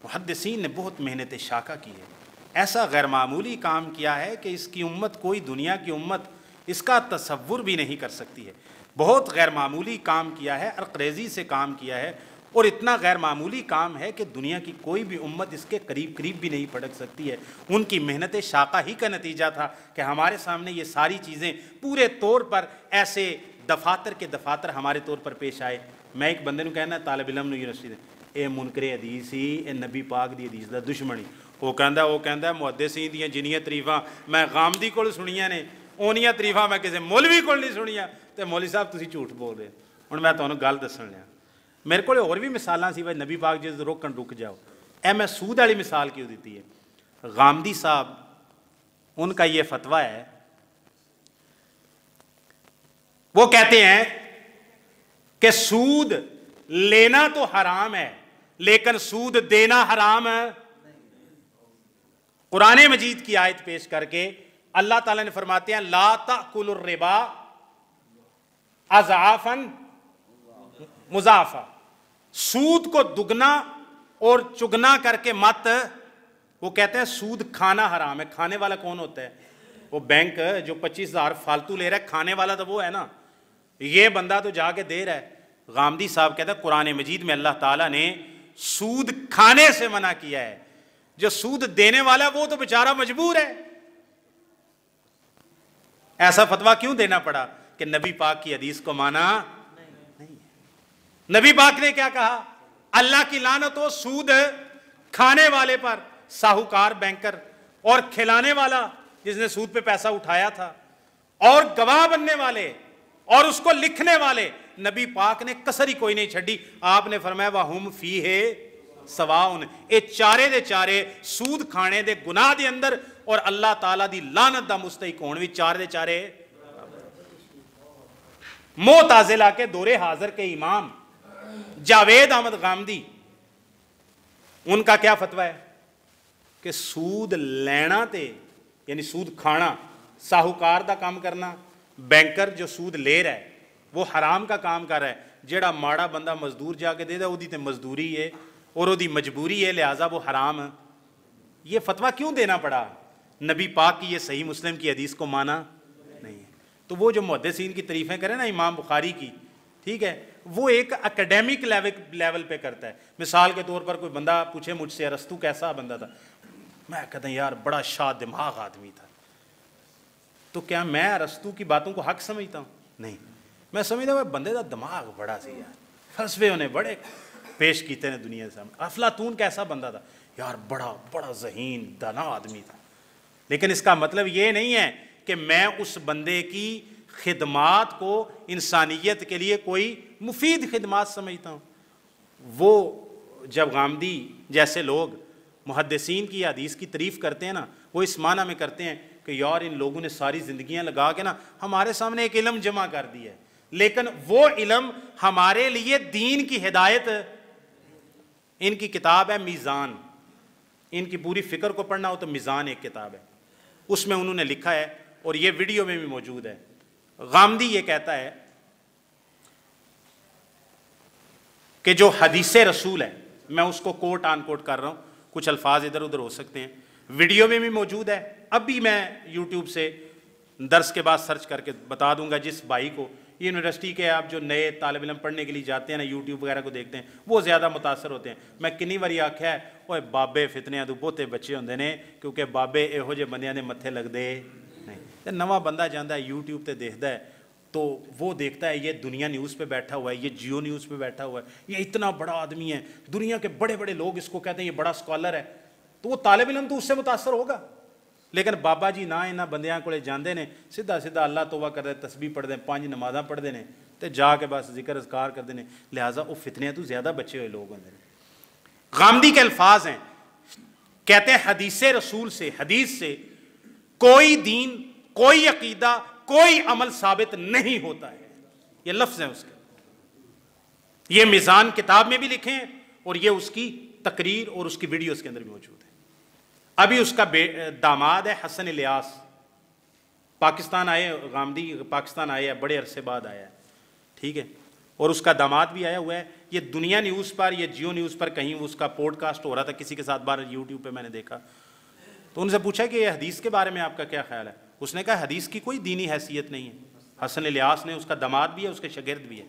محدثین نے بہت محنت شاقہ کی ہے، ایسا غیر معمولی کام کیا ہے کہ اس کی امت، کوئی دنیا کی امت اس کا تصور بھی نہیں کر سکتی ہے۔ بہت غیر معمولی کام کیا ہے، عرقریزی سے کام کیا ہے، اور اتنا غیر معمولی کام ہے کہ دنیا کی کوئی بھی امت اس کے قریب بھی نہیں پڑک سکتی ہے۔ ان کی محنت شاقہ ہی کا نتیجہ تھا کہ ہمارے سامنے یہ ساری چیزیں پورے طور پر ایسے دفاتر کے دفاتر ہمارے طور پر پیش آئے۔ میں ایک بندے نو کہنا طالب علم نو یونیورسٹی دے، اے منکر حدیث ہی، اے نبی پاک دی حدیث دا دشمنی، وہ کہندا محدثین دیاں جنیاں تعریفاں میں غامدی کول سنیاں نے، اونیاں تعریفاں میں کسی مولوی کول نہیں سنیاں، تے مولوی صاحب تسی جھوٹ بول رہے۔ ہن میں تانوں گل دسن لیا، میرے کو اور بھی مثالاں سی، نبی پاک جی روکن رک جاؤ، اے میں سود والی مثال کیوں دیتی ہے؟ غامدی صاحب ان کا یہ فتویٰ ہے وہ کہتے ہیں کہ سود لینا تو حرام ہے لیکن سود دینا حرام ہے۔ قرآن مجید کی آیت پیش کر کے اللہ تعالیٰ نے فرماتے ہیں لا تأکلوا الربا اضعافا مضاعفا، سود کو دگنا اور چگنا کر کے مت۔ وہ کہتے ہیں سود کھانا حرام ہے۔ کھانے والا کون ہوتا ہے؟ وہ بینک جو 25,000 فالتو لے رہا ہے، کھانے والا تو وہ ہے نا، یہ بندہ تو جا کے دے رہا ہے۔ غامدی صاحب کہتا ہے قرآن مجید میں اللہ تعالیٰ نے سود کھانے سے منع کیا ہے، جو سود دینے والا وہ تو بیچارہ مجبور ہے۔ ایسا فتویٰ کیوں دینا پڑا کہ نبی پاک کی حدیث کو مانا نہیں ہے۔ نبی پاک نے کیا کہا؟ اللہ کی لعنت ہو سود کھانے والے پر، ساہوکار بینکر، اور کھلانے والا جس نے سود پہ پیسہ اٹھایا تھا، اور گواہ بننے والے اور اس کو لکھنے والے۔ نبی پاک نے کسر ہی کوئی نہیں چھڑی۔ آپ نے فرمایا وَهُمْ فِيهِ سَوَاءٌ، اے چارے دے چارے سود کھانے دے گناہ دے اندر اور اللہ تعالیٰ دی لعنت دا مستحق ہون وی چارے دے چارے۔ معتزلہ کے دور حاضر کے امام جاوید احمد غامدی، ان کا کیا فتویٰ ہے کہ سود لینا تے یعنی سود کھانا، ساہوکار دا کام کرنا، بینکر جو سود لے رہا ہے وہ حرام کا کام کر رہا ہے۔ جیڑا ماڑا بندہ مزدور جا کے دے دا وہ دی تے مزدوری ہے اور وہ دی مجبوری ہے، لہٰذا وہ حرام ہے۔ یہ فتویٰ کیوں دینا پڑا؟ نبی پاک کی یہ صحیح مسلم کی حدیث کو مانا نہیں ہے۔ تو وہ جو محدثین کی تعریفیں کریں نا امام بخاری کی، ٹھیک ہے، وہ ایک اکیڈیمک لیول پہ کرتا ہے۔ مثال کے طور پر کوئی بندہ پوچھے مجھ سے ارسطو کیسا بندہ تھا، میں کہتا ہوں یار بڑا شاد دماغ آدمی تھا۔ تو کیا میں ارسطو کی باتوں کو حق سمجھتا ہوں؟ نہیں، میں سمجھتا ہوں بندے کا دماغ بڑا سی یار، فلسفے انہیں بڑے پیش کیتے ہیں دنیا کے سامنے۔ افلاطون کیسا بندہ تھا یار، بڑا ذہین دانا آدمی تھا۔ لیکن اس کا مطلب یہ نہیں ہے کہ میں اس بندے کی خدمات کو انسانیت کے لیے کوئی مفید خدمات سمجھتا ہوں۔ وہ جب غامدی جیسے لوگ محدثین کی حدیث کی تعریف کرتے ہیں نا، وہ اس معنی میں کرتے ہیں کہ یار ان لوگوں نے ساری زندگیاں لگا کے نا ہمارے سامنے ایک علم جمع کر دیا ہے، لیکن وہ علم ہمارے لیے دین کی ہدایت۔ ان کی کتاب ہے میزان، ان کی پوری فکر کو پڑھنا ہو تو میزان ایک کتاب ہے، اس میں انہوں نے لکھا ہے اور یہ ویڈیو میں بھی موجود ہے۔ غامدی یہ کہتا ہے کہ جو حدیث رسول ہے، میں اس کو کوٹ آن کوٹ کر رہا ہوں، کچھ الفاظ ادھر ادھر ہو سکتے ہیں، ویڈیو میں بھی موجود ہے۔ اب بھی میں یوٹیوب سے درس کے بعد سرچ کر کے بتا دوں گا جس بھائی کو، یونیورسٹی کے آپ جو نئے طالب علم پڑھنے کے لیے جاتے ہیں نا، یوٹیوب وغیرہ کو دیکھتے ہیں، وہ زیادہ متاثر ہوتے ہیں۔ میں کنی باری آکھیا ہے اوے بابے فتنیاں تو بہتے بچے ہوندے نے، کیونکہ بابے یہو جے بندیاں دے متھے لگدے نہیں۔ تے نواں بندہ جاندا ہے یوٹیوب تے دیکھدا ہے تو وہ دیکھتا ہے یہ دنیا نیوز پہ بیٹھا ہوا ہے، یہ جیو نیوز پہ بیٹھا ہوا ہے، یہ اتنا بڑا آدمی ہے، دنیا کے بڑے بڑے لوگ اس کو کہتے ہیں یہ بڑا اسکالر ہے، تو وہ طالب علم تو اس سے متاثر ہوگا۔ لیکن بابا جی نہ انہاں بندیاں کولے جاندے نے، سیدھا سیدھا اللہ توبہ کردے، تسبیح پڑھدے، 5 نمازاں پڑھدے نے تے جا کے بس ذکر اذکار کردے نے، لہٰذا وہ فتنے تو زیادہ بچے ہوئے لوگ ہوندے نے۔ غامدی کے الفاظ ہیں، کہتے ہیں حدیث رسول سے، حدیث سے کوئی دین، کوئی عقیدہ، کوئی عمل ثابت نہیں ہوتا ہے۔ یہ لفظ ہیں اس کے، یہ میزان کتاب میں بھی لکھے ہیں اور یہ اس کی تقریر اور اس کی ویڈیوز کے اندر بھی موجود ہے۔ ابھی اس کا داماد ہے حسن الیاس، پاکستان آئے، غامدی پاکستان آئے ہے، بڑے عرصے بعد آیا ہے، ٹھیک ہے، اور اس کا داماد بھی آیا ہوا ہے۔ یہ دنیا نیوز پر، یہ جیو نیوز پر کہیں اس کا پوڈ کاسٹ ہو رہا تھا کسی کے ساتھ، بار یوٹیوب پہ میں نے دیکھا، تو ان سے پوچھا کہ یہ حدیث کے بارے میں آپ کا کیا خیال ہے؟ اس نے کہا حدیث کی کوئی دینی حیثیت نہیں ہے۔ حسن الیاس نے، اس کا داماد بھی ہے، اس کے شاگرد بھی ہے۔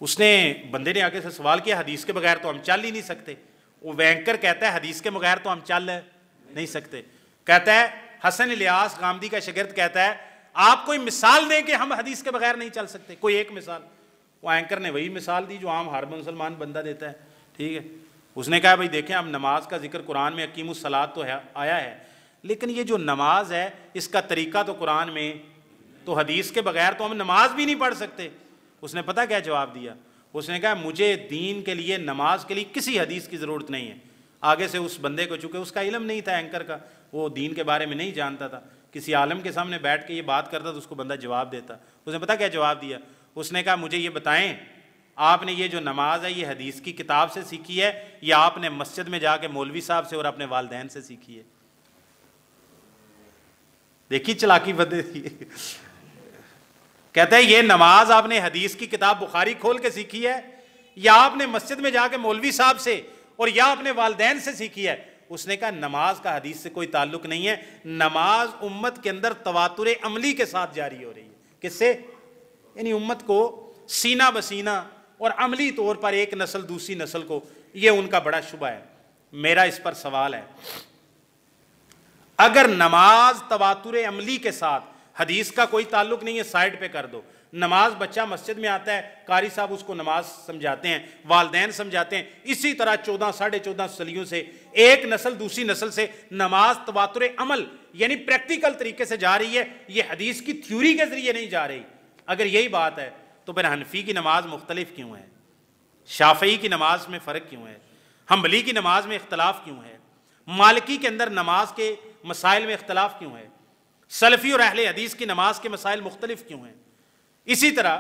اس نے، بندے نے آگے سے سوال کیا حدیث کے بغیر تو ہم چل ہی نہیں سکتے۔ وہ وینکر کہتا ہے حدیث کے بغیر تو ہم چل نہیں سکتے۔ کہتا ہے حسن الیاس غامدی کا شاگرد کہتا ہے آپ کوئی مثال دیں کہ ہم حدیث کے بغیر نہیں چل سکتے، کوئی ایک مثال۔ وہ اینکر نے وہی مثال دی جو عام ہر مسلمان بندہ دیتا ہے، ٹھیک ہے۔ اس نے کہا بھائی دیکھیں اب نماز کا ذکر قرآن میں اقیموا الصلاۃ تو آیا ہے، لیکن یہ جو نماز ہے اس کا طریقہ تو قرآن میں، تو حدیث کے بغیر تو ہم نماز بھی نہیں پڑھ سکتے۔ اس نے پتہ کیا جواب دیا؟ اس نے کہا مجھے دین کے لیے، نماز کے لیے کسی حدیث کی ضرورت نہیں ہے۔ آگے سے اس بندے کو، چونکہ اس کا علم نہیں تھا اینکر کا، وہ دین کے بارے میں نہیں جانتا تھا، کسی عالم کے سامنے بیٹھ کے یہ بات کرتا تو اس کو بندہ جواب دیتا. اس نے پتا کیا جواب دیا؟ اس نے کہا مجھے یہ بتائیں آپ نے یہ جو نماز ہے یہ حدیث کی کتاب سے سیکھی ہے یا آپ نے مسجد میں جا کے مولوی صاحب سے اور اپنے والدین سے سیکھی ہے؟ دیکھی چلاکی بندے دی. کہتا ہے یہ نماز آپ نے حدیث کی کتاب بخاری کھول کے سیکھی ہے یا آپ نے مسجد میں جا کے مولوی صاحب سے اور یا اپنے والدین سے سیکھی ہے؟ اس نے کہا نماز کا حدیث سے کوئی تعلق نہیں ہے, نماز امت کے اندر تواتر عملی کے ساتھ جاری ہو رہی ہے. کس سے؟ یعنی امت کو سینہ بسینہ اور عملی طور پر ایک نسل دوسری نسل کو, یہ ان کا بڑا شبہ ہے. میرا اس پر سوال ہے, اگر نماز تواتر عملی کے ساتھ حدیث کا کوئی تعلق نہیں ہے سائڈ پہ کر دو. نماز بچہ مسجد میں آتا ہے, قاری صاحب اس کو نماز سمجھاتے ہیں, والدین سمجھاتے ہیں, اسی طرح 14-14.5 صدیوں سے ایک نسل دوسری نسل سے نماز تواتر عمل یعنی پریکٹیکل طریقے سے جا رہی ہے, یہ حدیث کی تھیوری کے ذریعے نہیں جا رہی. اگر یہی بات ہے تو پھر حنفی کی نماز مختلف کیوں ہے؟ شافعی کی نماز میں فرق کیوں ہے؟ حنبلی کی نماز میں اختلاف کیوں ہے؟ مالکی کے اندر نماز کے مسائل میں اختلاف کیوں ہے؟ سلفی اور اہل حدیث کی نماز کے مسائل مختلف کیوں ہیں؟ اسی طرح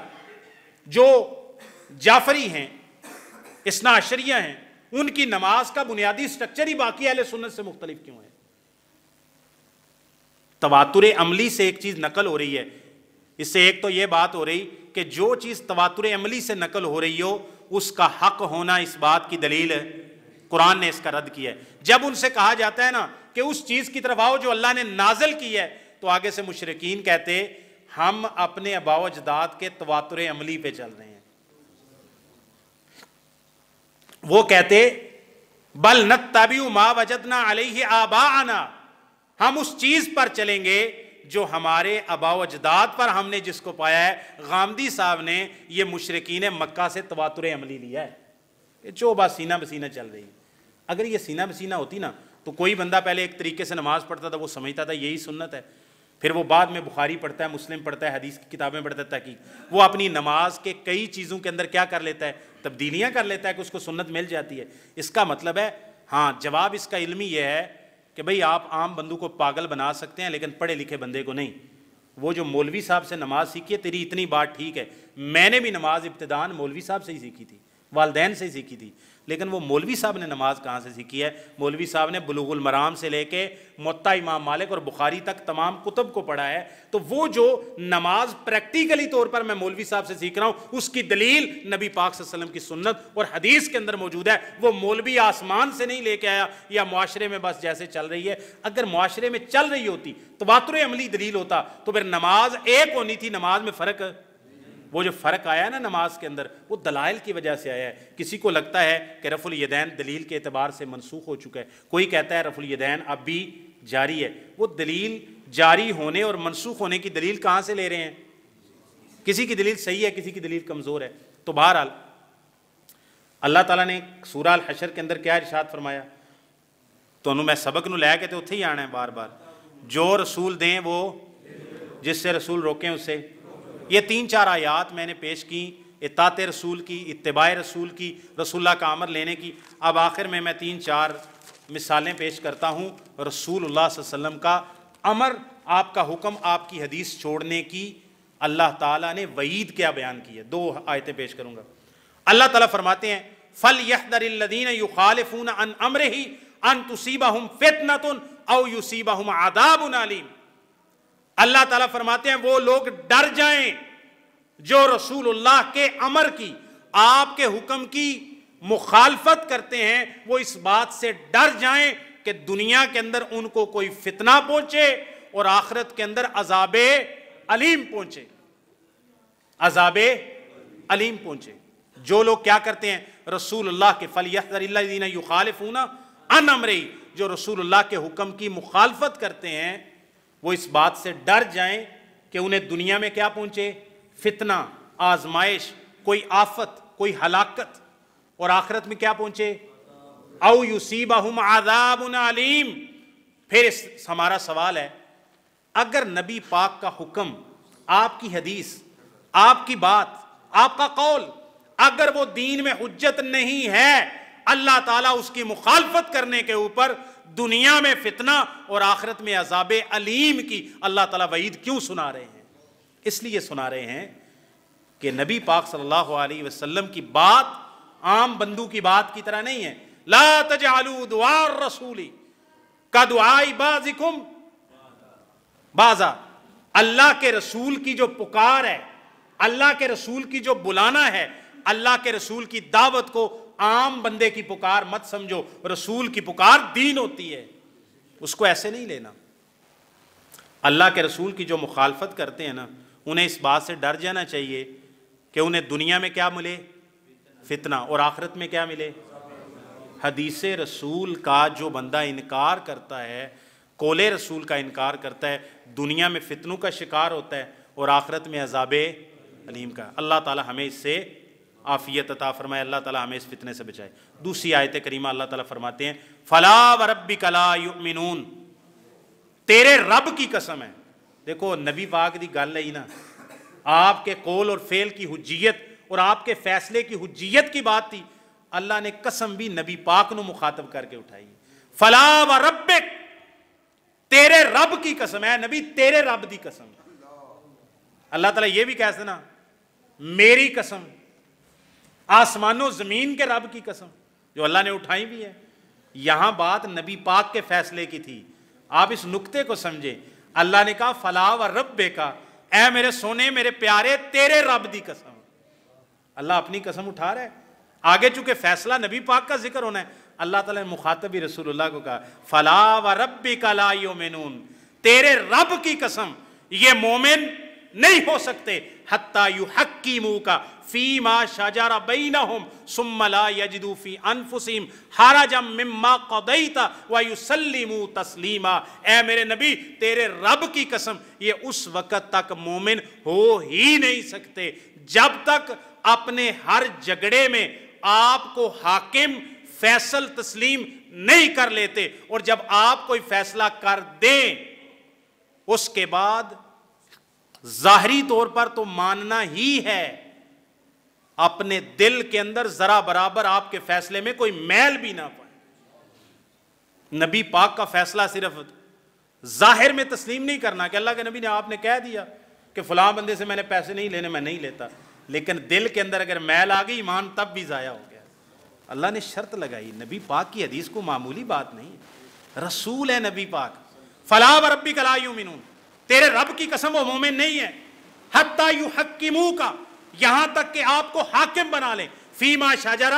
جو جعفری ہیں, اثنا عشریہ ہیں, ان کی نماز کا بنیادی سٹرکچر ہی باقی اہل سنت سے مختلف کیوں ہے؟ تواتر عملی سے ایک چیز نقل ہو رہی ہے, اس سے ایک تو یہ بات ہو رہی کہ جو چیز تواتر عملی سے نقل ہو رہی ہو اس کا حق ہونا اس بات کی دلیل ہے, قرآن نے اس کا رد کیا ہے. جب ان سے کہا جاتا ہے نا کہ اس چیز کی طرف آؤ جو اللہ نے نازل کی ہے, تو آگے سے مشرکین کہتے ہم اپنے آباء و اجداد کے تواتر عملی پہ چل رہے ہیں. وہ کہتے بل نتبع ما وجدنا علیہ آباءنا, ہم اس چیز پر چلیں گے جو ہمارے آباء و اجداد پر ہم نے جس کو پایا ہے. غامدی صاحب نے یہ مشرکین مکہ سے تواتر عملی لیا ہے, یہ جو بات سینہ بسینہ چل رہی ہے. اگر یہ سینہ بسینہ ہوتی نا تو کوئی بندہ پہلے ایک طریقے سے نماز پڑھتا تھا, وہ سمجھتا تھا یہی سنت ہے, پھر وہ بعد میں بخاری پڑھتا ہے, مسلم پڑھتا ہے, حدیث کی کتابیں پڑھتا ہے, تحقیق, وہ اپنی نماز کے کئی چیزوں کے اندر کیا کر لیتا ہے, تبدیلیاں کر لیتا ہے کہ اس کو سنت مل جاتی ہے. اس کا مطلب ہے, ہاں جواب اس کا علمی یہ ہے کہ بھئی آپ عام بندوں کو پاگل بنا سکتے ہیں لیکن پڑھے لکھے بندے کو نہیں. وہ جو مولوی صاحب سے نماز سیکھی ہے, تیری اتنی بات ٹھیک ہے, میں نے بھی نماز ابتداً مولوی صاحب سے ہی سیکھی تھی, والدین سے ہی سیکھی تھی, لیکن وہ مولوی صاحب نے نماز کہاں سے سیکھی ہے؟ مولوی صاحب نے بلوغ المرام سے لے کے موطا امام مالک اور بخاری تک تمام کتب کو پڑھا ہے. تو وہ جو نماز پریکٹیکلی طور پر میں مولوی صاحب سے سیکھ رہا ہوں, اس کی دلیل نبی پاک صلی اللہ علیہ وسلم کی سنت اور حدیث کے اندر موجود ہے. وہ مولوی آسمان سے نہیں لے کے آیا یا معاشرے میں بس جیسے چل رہی ہے. اگر معاشرے میں چل رہی ہوتی تواتر عملی دلیل ہوتا تو پھر نماز ایک ہونی تھی, نماز میں فرق. وہ جو فرق آیا نا نماز کے اندر, وہ دلائل کی وجہ سے آیا ہے. کسی کو لگتا ہے کہ رفع الیدین دلیل کے اعتبار سے منسوخ ہو چکا ہے, کوئی کہتا ہے رفع الیدین اب بھی جاری ہے. وہ دلیل جاری ہونے اور منسوخ ہونے کی دلیل کہاں سے لے رہے ہیں؟ کسی کی دلیل صحیح ہے, کسی کی دلیل کمزور ہے. تو بہرحال اللہ تعالیٰ نے سورہ الحشر کے اندر کیا ارشاد فرمایا؟ تو میں سبق نو لے کے تو اتھے ہی آنا ہے بار بار, جو رسول دیں وہ, جس سے رسول روکیں اس سے. یہ 3-4 آیات میں نے پیش کی, اطاعت رسول کی, اتباع رسول کی, رسول اللہ کا امر لینے کی. اب آخر میں 3-4 مثالیں پیش کرتا ہوں رسول اللہ صلی اللہ علیہ وسلم کا امر, آپ کا حکم, آپ کی حدیث چھوڑنے کی. اللہ تعالیٰ نے وعید کیا بیان کی ہے, 2 آیتیں پیش کروں گا. اللہ تعالیٰ فرماتے ہیں فَلْيَحْذَرِ الَّذِينَ يُخَالِفُونَ عَنْ أَمْرِهِ أَن تُصِيبَهُمْ فِتْنَةٌ أَوْ يُصِيبَهُمْ عَذَابٌ أَلِيمٌ. اللہ تعالیٰ فرماتے ہیں وہ لوگ ڈر جائیں جو رسول اللہ کے امر کی, آپ کے حکم کی مخالفت کرتے ہیں, وہ اس بات سے ڈر جائیں کہ دنیا کے اندر ان کو کوئی فتنہ پہنچے اور آخرت کے اندر عذاب علیم پہنچے, عذاب علیم پہنچے. جو لوگ کیا کرتے ہیں رسول اللہ کے فَلْيَحْذَرِ الَّذِينَ يُخَالِفُونَ عَنْ أَمْرِهِ, جو رسول اللہ کے حکم کی مخالفت کرتے ہیں وہ اس بات سے ڈر جائیں کہ انہیں دنیا میں کیا پہنچے, فتنہ, آزمائش, کوئی آفت, کوئی ہلاکت, اور آخرت میں کیا پہنچے, او یصیبہم عذاب علیم. پھر ہمارا سوال ہے, اگر نبی پاک کا حکم, آپ کی حدیث, آپ کی بات, آپ کا قول, اگر وہ دین میں حجت نہیں ہے, اللہ تعالیٰ اس کی مخالفت کرنے کے اوپر دنیا میں فتنہ اور آخرت میں عذاب علیم کی اللہ تعالیٰ وعید کیوں سنا رہے ہیں؟ اس لیے سنا رہے ہیں کہ نبی پاک صلی اللہ علیہ وسلم کی بات عام بندوں کی بات کی طرح نہیں ہے. لا تجعلوا دعاء الرسول کدعاء بعضکم بعضا. اللہ کے رسول کی جو پکار ہے، اللہ کے رسول کی جو بلانا ہے، اللہ کے رسول کی دعوت کو عام بندے کی پکار مت سمجھو. رسول کی پکار دین ہوتی ہے، اس کو ایسے نہیں لینا. اللہ کے رسول کی جو مخالفت کرتے ہیں نا، انہیں اس بات سے ڈر جانا چاہیے کہ انہیں دنیا میں کیا ملے؟ فتنہ، اور آخرت میں کیا ملے؟ حدیث رسول کا جو بندہ انکار کرتا ہے، قول رسول کا انکار کرتا ہے، دنیا میں فتنوں کا شکار ہوتا ہے اور آخرت میں عذاب علیم کا. اللہ تعالی ہمیں اس سے عافیت عطا فرمائے، اللہ تعالی ہمیں اس فتنے سے بچائے. دوسری آیت کریمہ اللہ تعالی فرماتے ہیں فَلَا وَرَبِّكَ لَا يُؤْمِنُونَ، تیرے رب کی قسم ہے. دیکھو نبی پاک دی گل ہے نا، آپ کے قول اور فعل کی حجیت اور آپ کے فیصلے کی حجیت کی بات تھی. اللہ نے قسم بھی نبی پاک نو مخاطب کر کے اٹھائی. فَلَا وَرَبِّكَ، تیرے رب کی قسم ہے نبی، تیرے رب دی قسم. اللہ تعالیٰ یہ بھی کہتے نا میری قسم، آسمان و زمین کے رب کی قسم، جو اللہ نے اٹھائی بھی ہے. یہاں بات نبی پاک کے فیصلے کی تھی. آپ اس نقطے کو سمجھیں. اللہ نے کہا فَلَا وَرَبِّكَ، اے میرے سونے میرے پیارے تیرے رب دی قسم. اللہ اپنی قسم اٹھا رہا ہے. آگے چونکہ فیصلہ نبی پاک کا ذکر ہونا ہے، اللہ تعالیٰ نے مخاطب رسول اللہ کو کہا فَلَا وَرَبِّكَ لَا يُؤْمِنُونَ، تیرے رب کی قسم یہ مومن نہیں ہو سکتے حَتَّى يُحَكِّمُوكَ فِي مَا شَجَرَ بَيْنَهُمْ ثُمَّ لَا يَجِدُوا فِي أَنفُسِهِمْ حَرَجًا مِّمَّا قَضَيْتَ وَيُسَلِّمُوا تَسْلِيمًا. اے میرے نبی تیرے رب کی قسم یہ اس وقت تک مومن ہو ہی نہیں سکتے جب تک اپنے ہر جھگڑے میں آپ کو حاکم فیصل تسلیم نہیں کر لیتے. اور جب آپ کوئی فیصلہ کر دیں اس کے بعد ظاہری طور پر تو ماننا ہی ہے، اپنے دل کے اندر ذرا برابر آپ کے فیصلے میں کوئی میل بھی نہ پائے. نبی پاک کا فیصلہ صرف ظاہر میں تسلیم نہیں کرنا کہ اللہ کے نبی نے آپ نے کہہ دیا کہ فلاں بندے سے میں نے پیسے نہیں لینے، میں نہیں لیتا، لیکن دل کے اندر اگر میل آ گئی ایمان تب بھی ضائع ہو گیا. اللہ نے شرط لگائی. نبی پاک کی حدیث کو معمولی بات نہیں ہے، رسول ہے نبی پاک. فَلَا وَرَبِّكَ لَا يُؤْمِنُونَ، تیرے رب کی قسم وہ مومن نہیں ہے حَتَّى يُحَكِّمُوكَ، یہاں تک کہ آپ کو حاکم بنا لیں فِي مَا شَجَرَ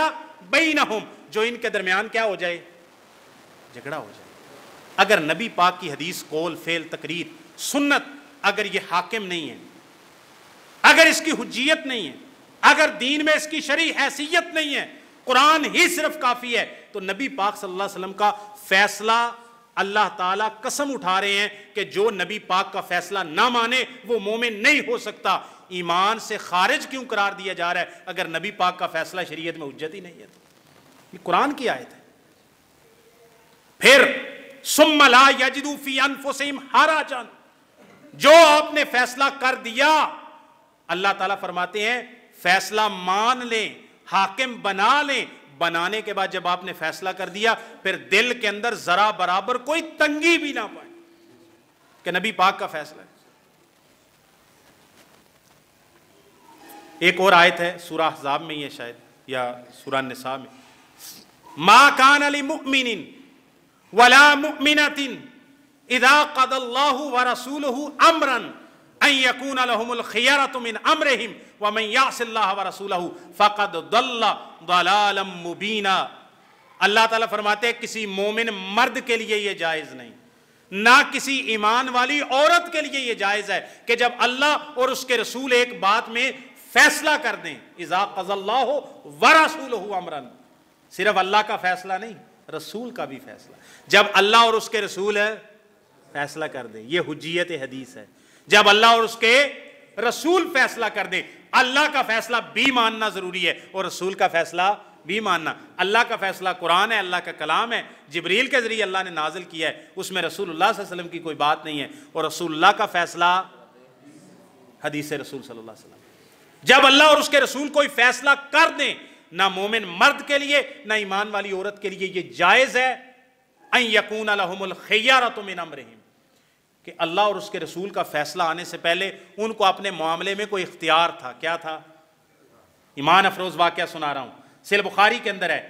بَيْنَهُمْ، جو ان کے درمیان کیا ہو جائے؟ جھگڑا ہو جائے. اگر نبی پاک کی حدیث قول فعل تقریر سنت اگر یہ حاکم نہیں ہے، اگر اس کی حجیت نہیں ہے، اگر دین میں اس کی شرعی حیثیت نہیں ہے، قرآن ہی صرف کافی ہے، تو نبی پاک صلی اللہ علیہ وسلم کا فیصلہ اللہ تعالیٰ قسم اٹھا رہے ہیں کہ جو نبی پاک کا فیصلہ نہ مانے وہ مومن نہیں ہو سکتا. ایمان سے خارج کیوں قرار دیا جا رہا ہے اگر نبی پاک کا فیصلہ شریعت میں حجت ہی نہیں ہے؟ یہ قرآن کی آیت ہے. پھر ثُمَّ لَا يَجِدُوا فِي أَنفُسِهِمْ حَرَجًا، جو آپ نے فیصلہ کر دیا، اللہ تعالیٰ فرماتے ہیں فیصلہ مان لیں، حاکم بنا لیں. بنانے کے بعد جب آپ نے فیصلہ کر دیا پھر دل کے اندر ذرا برابر کوئی تنگی بھی نہ پائے کہ نبی پاک کا فیصلہ ہے. ایک اور آیت ہے سورہ احزاب میں یہ شاید یا سورہ النساء میں، ما کان لمؤمن ولا مؤمنۃ اذا قضى الله ورسوله امرا ان يكون لهم الخيرة من امرهم ومن يعص الله ورسوله فقد ضل ضلالا مبینا. اللہ تعالیٰ فرماتے ہیں کسی مومن مرد کے لیے یہ جائز نہیں، نہ کسی ایمان والی عورت کے لیے یہ جائز ہے کہ جب اللہ اور اس کے رسول ایک بات میں فیصلہ کر دیں. اذا قضى الله ورسوله امرا، صرف اللہ کا فیصلہ نہیں، رسول کا بھی فیصلہ. جب اللہ اور اس کے رسول فیصلہ کر دیں یہ حجیت حدیث ہے. جب اللہ اور اس کے رسول فیصلہ کر دیں، اللہ کا فیصلہ بھی ماننا ضروری ہے اور رسول کا فیصلہ بھی ماننا. اللہ کا فیصلہ قرآن ہے، اللہ کا کلام ہے، جبریل کے ذریعے اللہ نے نازل کیا ہے، اس میں رسول اللہ صلی اللہ علیہ وسلم کی کوئی بات نہیں ہے. اور رسول اللہ کا فیصلہ حدیث رسول صلی اللہ علیہ وسلم. جب اللہ اور اس کے رسول کوئی فیصلہ کر دیں، نہ مومن مرد کے لیے نہ ایمان والی عورت کے لیے یہ جائز ہے ان یکون لہم الخیارۃ من امرہم، کہ اللہ اور اس کے رسول کا فیصلہ آنے سے پہلے ان کو اپنے معاملے میں کوئی اختیار تھا. کیا تھا؟ ایمان افروز واقعہ سنا رہا ہوں، صحیح بخاری کے اندر ہے.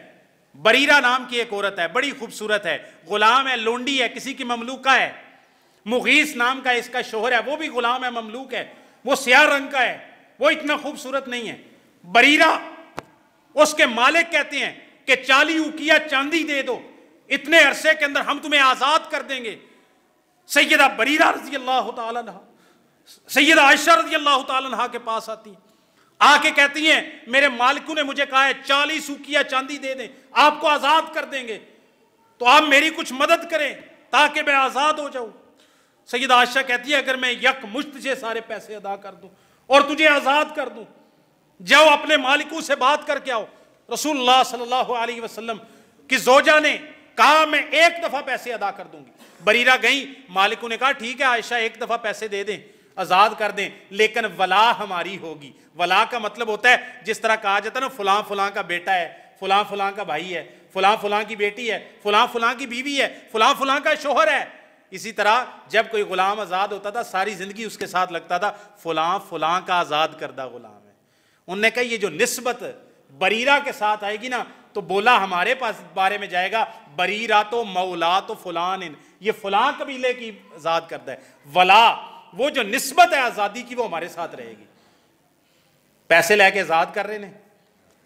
بریرہ نام کی ایک عورت ہے، بڑی خوبصورت ہے، غلام ہے، لونڈی ہے، کسی کی مملوکہ ہے. مغیث نام کا اس کا شوہر ہے، وہ بھی غلام ہے، مملوک ہے، وہ سیاہ رنگ کا ہے، وہ اتنا خوبصورت نہیں ہے. بریرہ، اس کے مالک کہتے ہیں کہ 40 اوقیہ چاندی دے دو، اتنے عرصے کے اندر ہم تمہیں آزاد کر دیں گے. سیدہ بریرہ رضی اللہ تعالیٰ عنہ سیدہ عائشہ رضی اللہ تعالیٰ عنہ کے پاس آتی ہیں، آ کے کہتی ہیں میرے مالکوں نے مجھے کہا ہے 40 اوقیہ چاندی دے دیں، آپ کو آزاد کر دیں گے، تو آپ میری کچھ مدد کریں تاکہ میں آزاد ہو جاؤں. سیدہ عائشہ کہتی ہے اگر میں یک مشت سے سارے پیسے ادا کر دوں اور تجھے آزاد کر دوں، جاؤ اپنے مالکوں سے بات کر کے آؤ. رسول اللہ صلی اللہ علیہ وسلم کی زوجہ نے کہا میں ایک دفعہ پیسے ادا کر دوں گی. بریرہ گئیں، مالکوں نے کہا ٹھیک ہے عائشہ ایک دفعہ پیسے دے دیں، آزاد کر دیں، لیکن ولا ہماری ہوگی. ولا کا مطلب ہوتا ہے جس طرح کہا جاتا ہے نا فلاں فلاں کا بیٹا ہے، فلاں فلاں کا بھائی ہے، فلاں فلاں کی بیٹی ہے، فلاں فلاں کی بیوی ہے، فلاں فلاں کا شوہر ہے. اسی طرح جب کوئی غلام آزاد ہوتا تھا ساری زندگی اس کے ساتھ لگتا تھا فلاں فلاں کا آزاد کردہ غلام ہے. انہوں نے کہا یہ جو نسبت بریرہ کے ساتھ آئے گی نا تو بولا ہمارے پاس بارے میں جائے گا بریرہ تو مولا تو فلان، یہ فلاں قبیلے کی آزاد کردہ ہے. ولا وہ جو نسبت ہے آزادی کی وہ ہمارے ساتھ رہے گی. پیسے لے کے آزاد کر رہے ہیں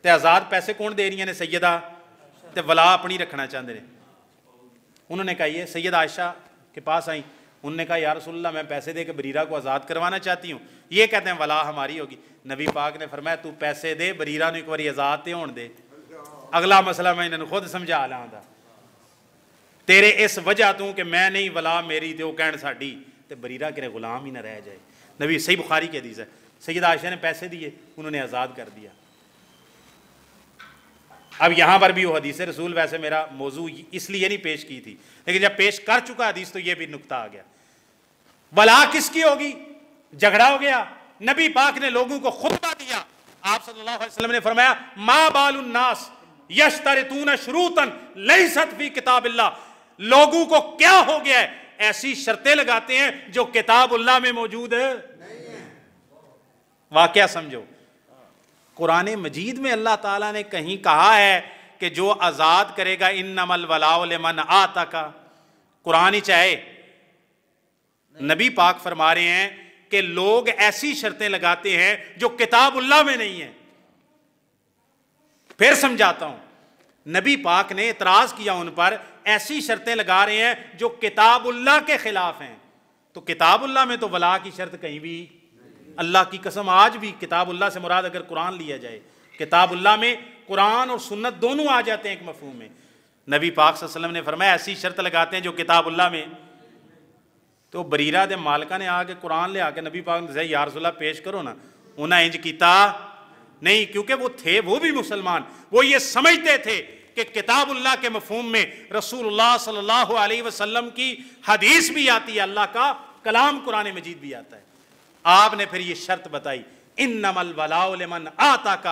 تے آزاد پیسے کون دے رہی ہیں سیدہ تے ولا اپنی رکھنا چاہتے ہیں. انہوں نے کہا یہ سیدہ عائشہ کے پاس آئیں، انہوں نے کہا یا رسول اللہ میں پیسے دے کے بریرہ کو آزاد کروانا چاہتی ہوں. یہ کہتے ہیں ولا ہماری ہوگی. نبی پاک نے فرمایا تو پیسے دے بریرہ نے ایک باری آزاد تے ہون دے، اگلا مسئلہ میں انہوں نے خود سمجھا لاں دا تیرے اس وجہ تو کہ میں نہیں ولا میری تے وہ کہن ساڈی تے بریرہ کے غلام ہی نہ رہ جائے. نبی صحیح بخاری کی حدیث ہے. سیدہ عائشہ نے پیسے دیے، انہوں نے آزاد کر دیا. اب یہاں پر بھی وہ حدیث رسول، ویسے میرا موضوع اس لیے نہیں پیش کی تھی لیکن جب پیش کر چکا حدیث تو یہ بھی نقطہ آ گیا. ولا کس کی ہوگی؟ جھگڑا ہو گیا، نبی پاک نے لوگوں کو خطبہ دیا. آپ صلی اللہ علیہ وسلم نے فرمایا ما بال الناس یشترطون شروطا لیست فی کتاب اللہ، لوگوں کو کیا ہو گیا ہے ایسی شرطیں لگاتے ہیں جو کتاب اللہ میں موجود ہے. واقعہ سمجھو، قرآن مجید میں اللہ تعالیٰ نے کہیں کہا ہے کہ جو آزاد کرے گا انما الولاء لمن آتاک، قرآن ہی چاہے. نبی پاک فرما رہے ہیں کہ لوگ ایسی شرطیں لگاتے ہیں جو کتاب اللہ میں نہیں ہیں. پھر سمجھاتا ہوں، نبی پاک نے اعتراض کیا ان پر، ایسی شرطیں لگا رہے ہیں جو کتاب اللہ کے خلاف ہیں. تو کتاب اللہ میں تو ولا کی شرط کہیں بھی، اللہ کی قسم آج بھی کتاب اللہ سے مراد اگر قرآن لیا جائے، کتاب اللہ میں قرآن اور سنت دونوں آ جاتے ہیں ایک مفہوم میں. نبی پاک صلی اللہ علیہ وسلم نے فرمایا ایسی شرط لگاتے ہیں جو کتاب اللہ میں. تو بریرہ دے مالکہ نے آ کے قرآن لے آ کے نبی پاک نے یا رسول اللہ پیش کرو نا، انہیں انج کیتا نہیں، کیونکہ وہ تھے وہ بھی مسلمان، وہ یہ سمجھتے تھے کہ کتاب اللہ کے مفہوم میں رسول اللہ صلی اللہ علیہ وسلم کی حدیث بھی آتی ہے، اللہ کا کلام قرآن مجید بھی آتا ہے. آپ نے پھر یہ شرط بتائی انما الولاء لمن آتاک،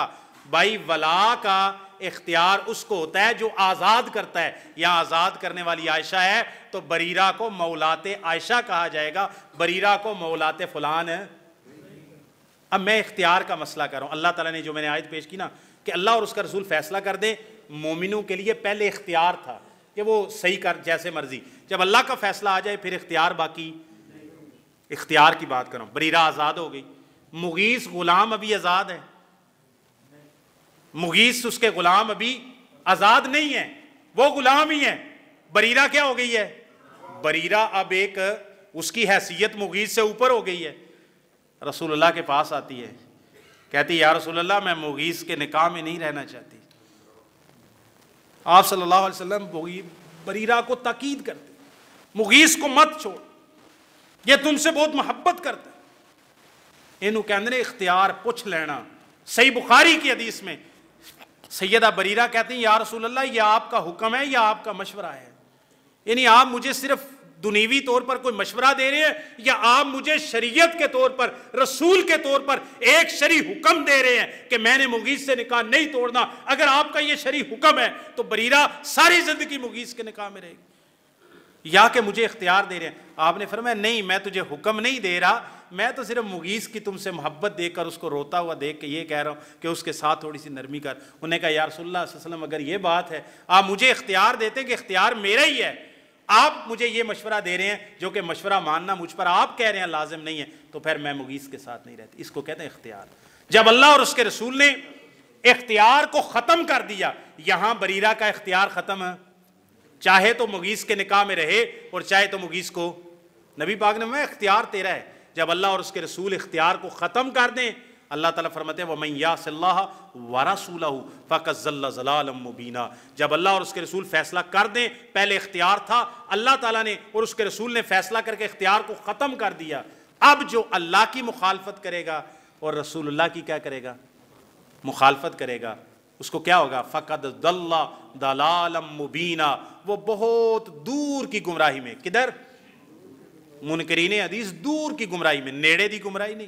بھائی ولا کا اختیار اس کو ہوتا ہے جو آزاد کرتا ہے. یہاں آزاد کرنے والی عائشہ ہے تو بریرہ کو مولات عائشہ کہا جائے گا، بریرہ کو مولات فلان ہے. اب میں اختیار کا مسئلہ کر رہا ہوں. اللہ تعالیٰ نے جو میں نے آیت پیش کی نا کہ اللہ اور اس کا رسول فیصلہ کر دیں، مومنوں کے لیے پہلے اختیار تھا کہ وہ صحیح کر جیسے مرضی، جب اللہ کا فیصلہ آ جائے پھر اختیار باقی. اختیار کی بات کروں، بریرہ آزاد ہو گئی، مغیث غلام ابھی آزاد ہے، مغیث اس کے غلام ابھی آزاد نہیں ہے، وہ غلام ہی ہے. بریرہ کیا ہو گئی ہے؟ بریرہ اب ایک اس کی حیثیت مغیث سے اوپر ہو گئی ہے. رسول اللہ کے پاس آتی ہے، کہتی یا رسول اللہ میں مغیث کے نکاح میں نہیں رہنا چاہتی. آپ صلی اللہ علیہ وسلم بریرہ کو تاکید کرتے مغیث کو مت چھوڑ، یہ تم سے بہت محبت کرتا ہے. انہوں کہندے اختیار پوچھ لینا. صحیح بخاری کی حدیث میں سیدہ بریرہ کہتے ہیں یا رسول اللہ یہ آپ کا حکم ہے یا آپ کا مشورہ ہے؟ یعنی آپ مجھے صرف دنیوی طور پر کوئی مشورہ دے رہے ہیں یا آپ مجھے شریعت کے طور پر، رسول کے طور پر ایک شرعی حکم دے رہے ہیں کہ میں نے مغیث سے نکاح نہیں توڑنا؟ اگر آپ کا یہ شرعی حکم ہے تو بریرہ ساری زندگی مغیث کے نکاح میں رہے گی. یا کہ مجھے اختیار دے رہے ہیں؟ آپ نے فرمایا نہیں، میں تجھے حکم نہیں دے رہا، میں تو صرف مغیث کی تم سے محبت دیکھ کر اس کو روتا ہوا دیکھ کے یہ کہہ رہا ہوں کہ اس کے ساتھ تھوڑی سی نرمی کر۔ انہوں نے کہا یا رسول اللہ صلی اللہ علیہ وسلم اگر یہ بات ہے، آپ مجھے اختیار دیتے کہ اختیار میرا ہی ہے، آپ مجھے یہ مشورہ دے رہے ہیں جو کہ مشورہ ماننا مجھ پر آپ کہہ رہے ہیں لازم نہیں ہے، تو پھر میں مغیث کے ساتھ نہیں رہتی۔ اس کو کہتے ہیں اختیار۔ جب اللہ اور اس کے رسول نے اختیار کو ختم کر دیا، یہاں بریرہ کا اختیار ختم ہے، چاہے تو مغیث کے نکاح میں رہے اور چاہے تو مغیث کو، نبی پاک نے میں اختیار تیرا ہے۔ جب اللہ اور اس کے رسول اختیار کو ختم کر دیں، اللہ تعالیٰ فرماتے ہیں وَمَن يَعْصِ اللَّهَ وَرَسُولَهُ فَقَدْ ضَلَّ ضَلَالًا مُبِينًا۔ جب اللہ اور اس کے رسول فیصلہ کر دیں، پہلے اختیار تھا، اللہ تعالیٰ نے اور اس کے رسول نے فیصلہ کر کے اختیار کو ختم کر دیا، اب جو اللہ کی مخالفت کرے گا اور رسول اللہ کی کیا کرے گا؟ مخالفت کرے گا، اس کو کیا ہوگا؟ فَقَدْ ضَلَّ ضَلَالًا مُبِينًا، وہ بہت دور کی گمراہی میں، کدھر؟ منکرین حدیث دور کی گمراہی میں، نیڑے دی گمراہی نہیں،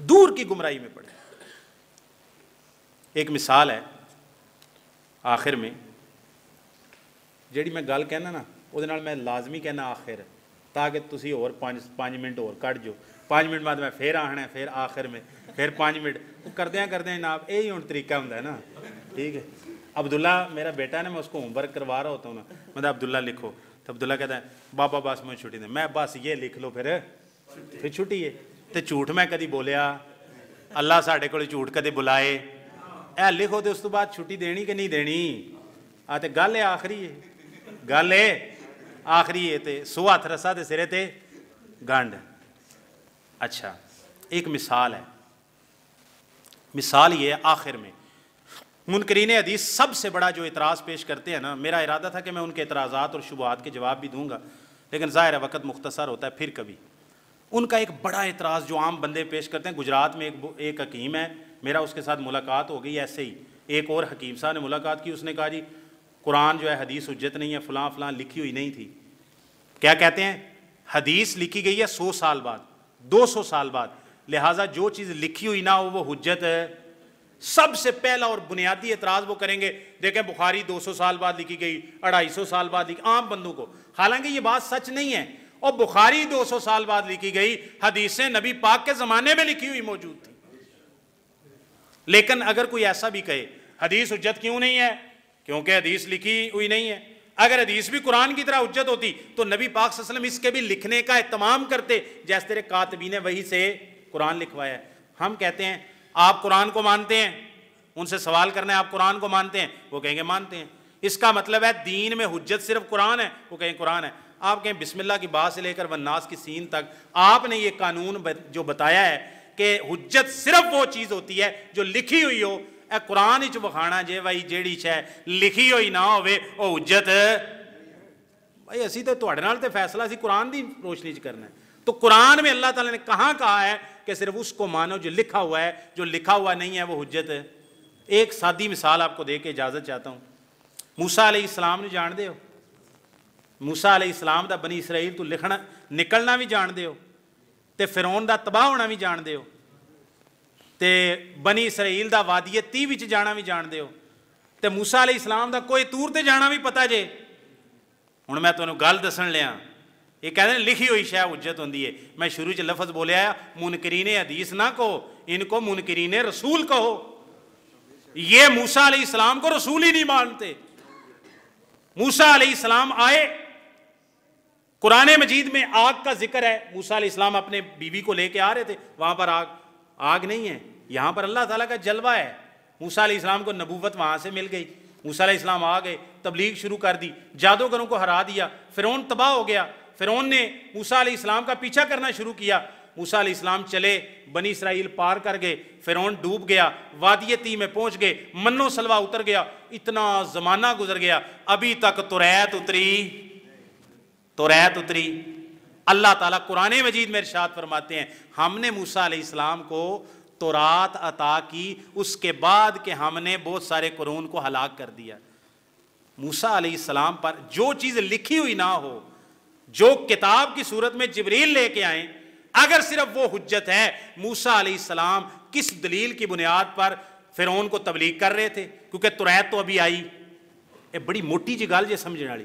دور کی گمراہی میں پڑے۔ ایک مثال ہے آخر میں جیڑی میں گل کہنا نا وہ میں لازمی کہنا آخر، تاکہ تسی اور 5 منٹ اور کٹ جو، 5 منٹ بعد میں پھر آنا ہے، پھر آخر میں پھر 5 منٹ کردیاں جناب، یہی ہوں طریقہ ہوں ہے نا، ٹھیک ہے۔ عبداللہ میرا بیٹا ہے نا، میں اس کو ہوم ورک کروا رہا ہوتا ہوں نا، میں عبداللہ لکھو، تو عبداللہ کہتا ہے بابا بس مجھے چھٹی دیں، میں بس یہ لکھ لو پھر چھٹی ہے۔ تو جھوٹ میں کدی بولیا؟ اللہ ساڈے کول جھوٹ کدی بلائے؟ اے لکھو تو اس تو بعد چھٹی دینی کہ نہیں دینی؟ تے گل ہے آخری ہے، گل ہے آخری ہے، تے سو ہاتھ رسا تے سرے تے گنڈ۔ اچھا ایک مثال ہے، مثال یہ ہے آخر میں منکرین حدیث سب سے بڑا جو اعتراض پیش کرتے ہیں نا، میرا ارادہ تھا کہ میں ان کے اعتراضات اور شبہات کے جواب بھی دوں گا، لیکن ظاہر ہے وقت مختصر ہوتا ہے، پھر کبھی۔ ان کا ایک بڑا اعتراض جو عام بندے پیش کرتے ہیں، گجرات میں ایک حکیم ہے، میرا اس کے ساتھ ملاقات ہو گئی، ایسے ہی ایک اور حکیم صاحب نے ملاقات کی، اس نے کہا جی قرآن جو ہے حدیث حجت نہیں ہے، فلاں فلاں لکھی ہوئی نہیں تھی۔ کیا کہتے ہیں؟ حدیث لکھی گئی ہے 100 سال بعد، 200 سال بعد، لہٰذا جو چیز لکھی ہوئی نہ ہو وہ حجت ہے۔ سب سے پہلا اور بنیادی اعتراض وہ کریں گے، دیکھیں بخاری 200 سال بعد لکھی گئی، 250 سال بعد لکھی، عام بندوں کو، حالانکہ یہ بات سچ نہیں ہے، اور بخاری 200 سال بعد لکھی گئی، حدیثیں نبی پاک کے زمانے میں لکھی ہوئی موجود تھی۔ لیکن اگر کوئی ایسا بھی کہے حدیث حجت کیوں نہیں ہے؟ کیونکہ حدیث لکھی ہوئی نہیں ہے۔ اگر حدیث بھی قرآن کی طرح حجت ہوتی تو نبی پاک صلی اللہ علیہ وسلم اس کے بھی لکھنے کا اہتمام کرتے، جیسے تیرے کاتبین وحی سے قرآن لکھوایا ہے۔ ہم کہتے ہیں آپ قرآن کو مانتے ہیں، ان سے سوال کرنا ہے آپ قرآن کو مانتے ہیں؟ وہ کہیں گے مانتے ہیں۔ اس کا مطلب ہے دین میں حجت صرف قرآن ہے؟ وہ کہیں قرآن ہے۔ آپ کہیں بسم اللہ کی با سے لے کر والناس کی سین تک آپ نے یہ قانون جو بتایا ہے کہ حجت صرف وہ چیز ہوتی ہے جو لکھی ہوئی ہو، اے قرآن وچ وکھانا جے بھائی جیڑی شے لکھی ہوئی نہ ہوئے او حجت، بھائی اسی تے تواڈے نال تے فیصلہ اسی قرآن دی روشنی وچ کرنا ہے۔ تو قرآن میں اللہ تعالیٰ نے کہاں کہا ہے کہ صرف اس کو مانو جو لکھا ہوا ہے، جو لکھا ہوا نہیں ہے وہ حجت ہے؟ ایک سادی مثال آپ کو دے کے اجازت چاہتا ہوں۔ موسیٰ علیہ السلام نے جان دے ہو، موسیٰ علیہ السلام دا بنی اسرائیل تو لکھنا نکلنا بھی جان دے ہو، تے فرعون دا تباہ ہونا بھی جان دے ہو، تے بنی اسرائیل دا وادی تی وچ جانا بھی جان دے ہو، تے موسیٰ علیہ السلام دا کوئی تور تے جانا بھی پتہ جے۔ ہن میں تانوں گل دسن لیا، یہ کہتے ہیں لکھی ہوئی شے حجت ہوندی ہے۔ میں شروع چ لفظ بولیا ہے منکرین حدیث نہ کہو، ان کو منکرین رسول کہو۔ یہ موسیٰ علیہ السلام کو رسول ہی نہیں مانتے۔ موسیٰ علیہ السلام آئے، قرآن مجید میں آگ کا ذکر ہے، موسیٰ علیہ السلام اپنے بیوی کو لے کے آ رہے تھے، وہاں پر آگ نہیں ہے، یہاں پر اللہ تعالیٰ کا جلوہ ہے۔ موسیٰ علیہ السلام کو نبوت وہاں سے مل گئی، موسیٰ علیہ السلام آ گئے، تبلیغ شروع کر دی، جادوگروں کو ہرا دیا، فرعون تباہ ہو گیا، فرعون نے موسیٰ علیہ السلام کا پیچھا کرنا شروع کیا، موسیٰ علیہ السلام چلے، بنی اسرائیل پار کر گئے، فرعون ڈوب گیا، وادی تی میں پہنچ گئے، من و سلوہ اتر گیا، اتنا زمانہ گزر گیا، ابھی تک توریت اتری۔ اللہ تعالیٰ قرآن مجید میں ارشاد فرماتے ہیں ہم نے موسیٰ علیہ السلام کو تورات عطا کی، اس کے بعد کہ ہم نے بہت سارے قرون کو ہلاک کر دیا۔ موسیٰ علیہ السلام پر جو چیز لکھی ہوئی نہ ہو، جو کتاب کی صورت میں جبریل لے کے آئیں، اگر صرف وہ حجت ہے، موسیٰ علیہ السلام کس دلیل کی بنیاد پر فرعون کو تبلیغ کر رہے تھے؟ کیونکہ توریت تو ابھی آئی۔ یہ بڑی موٹی جی گل جی سمجھنے والی۔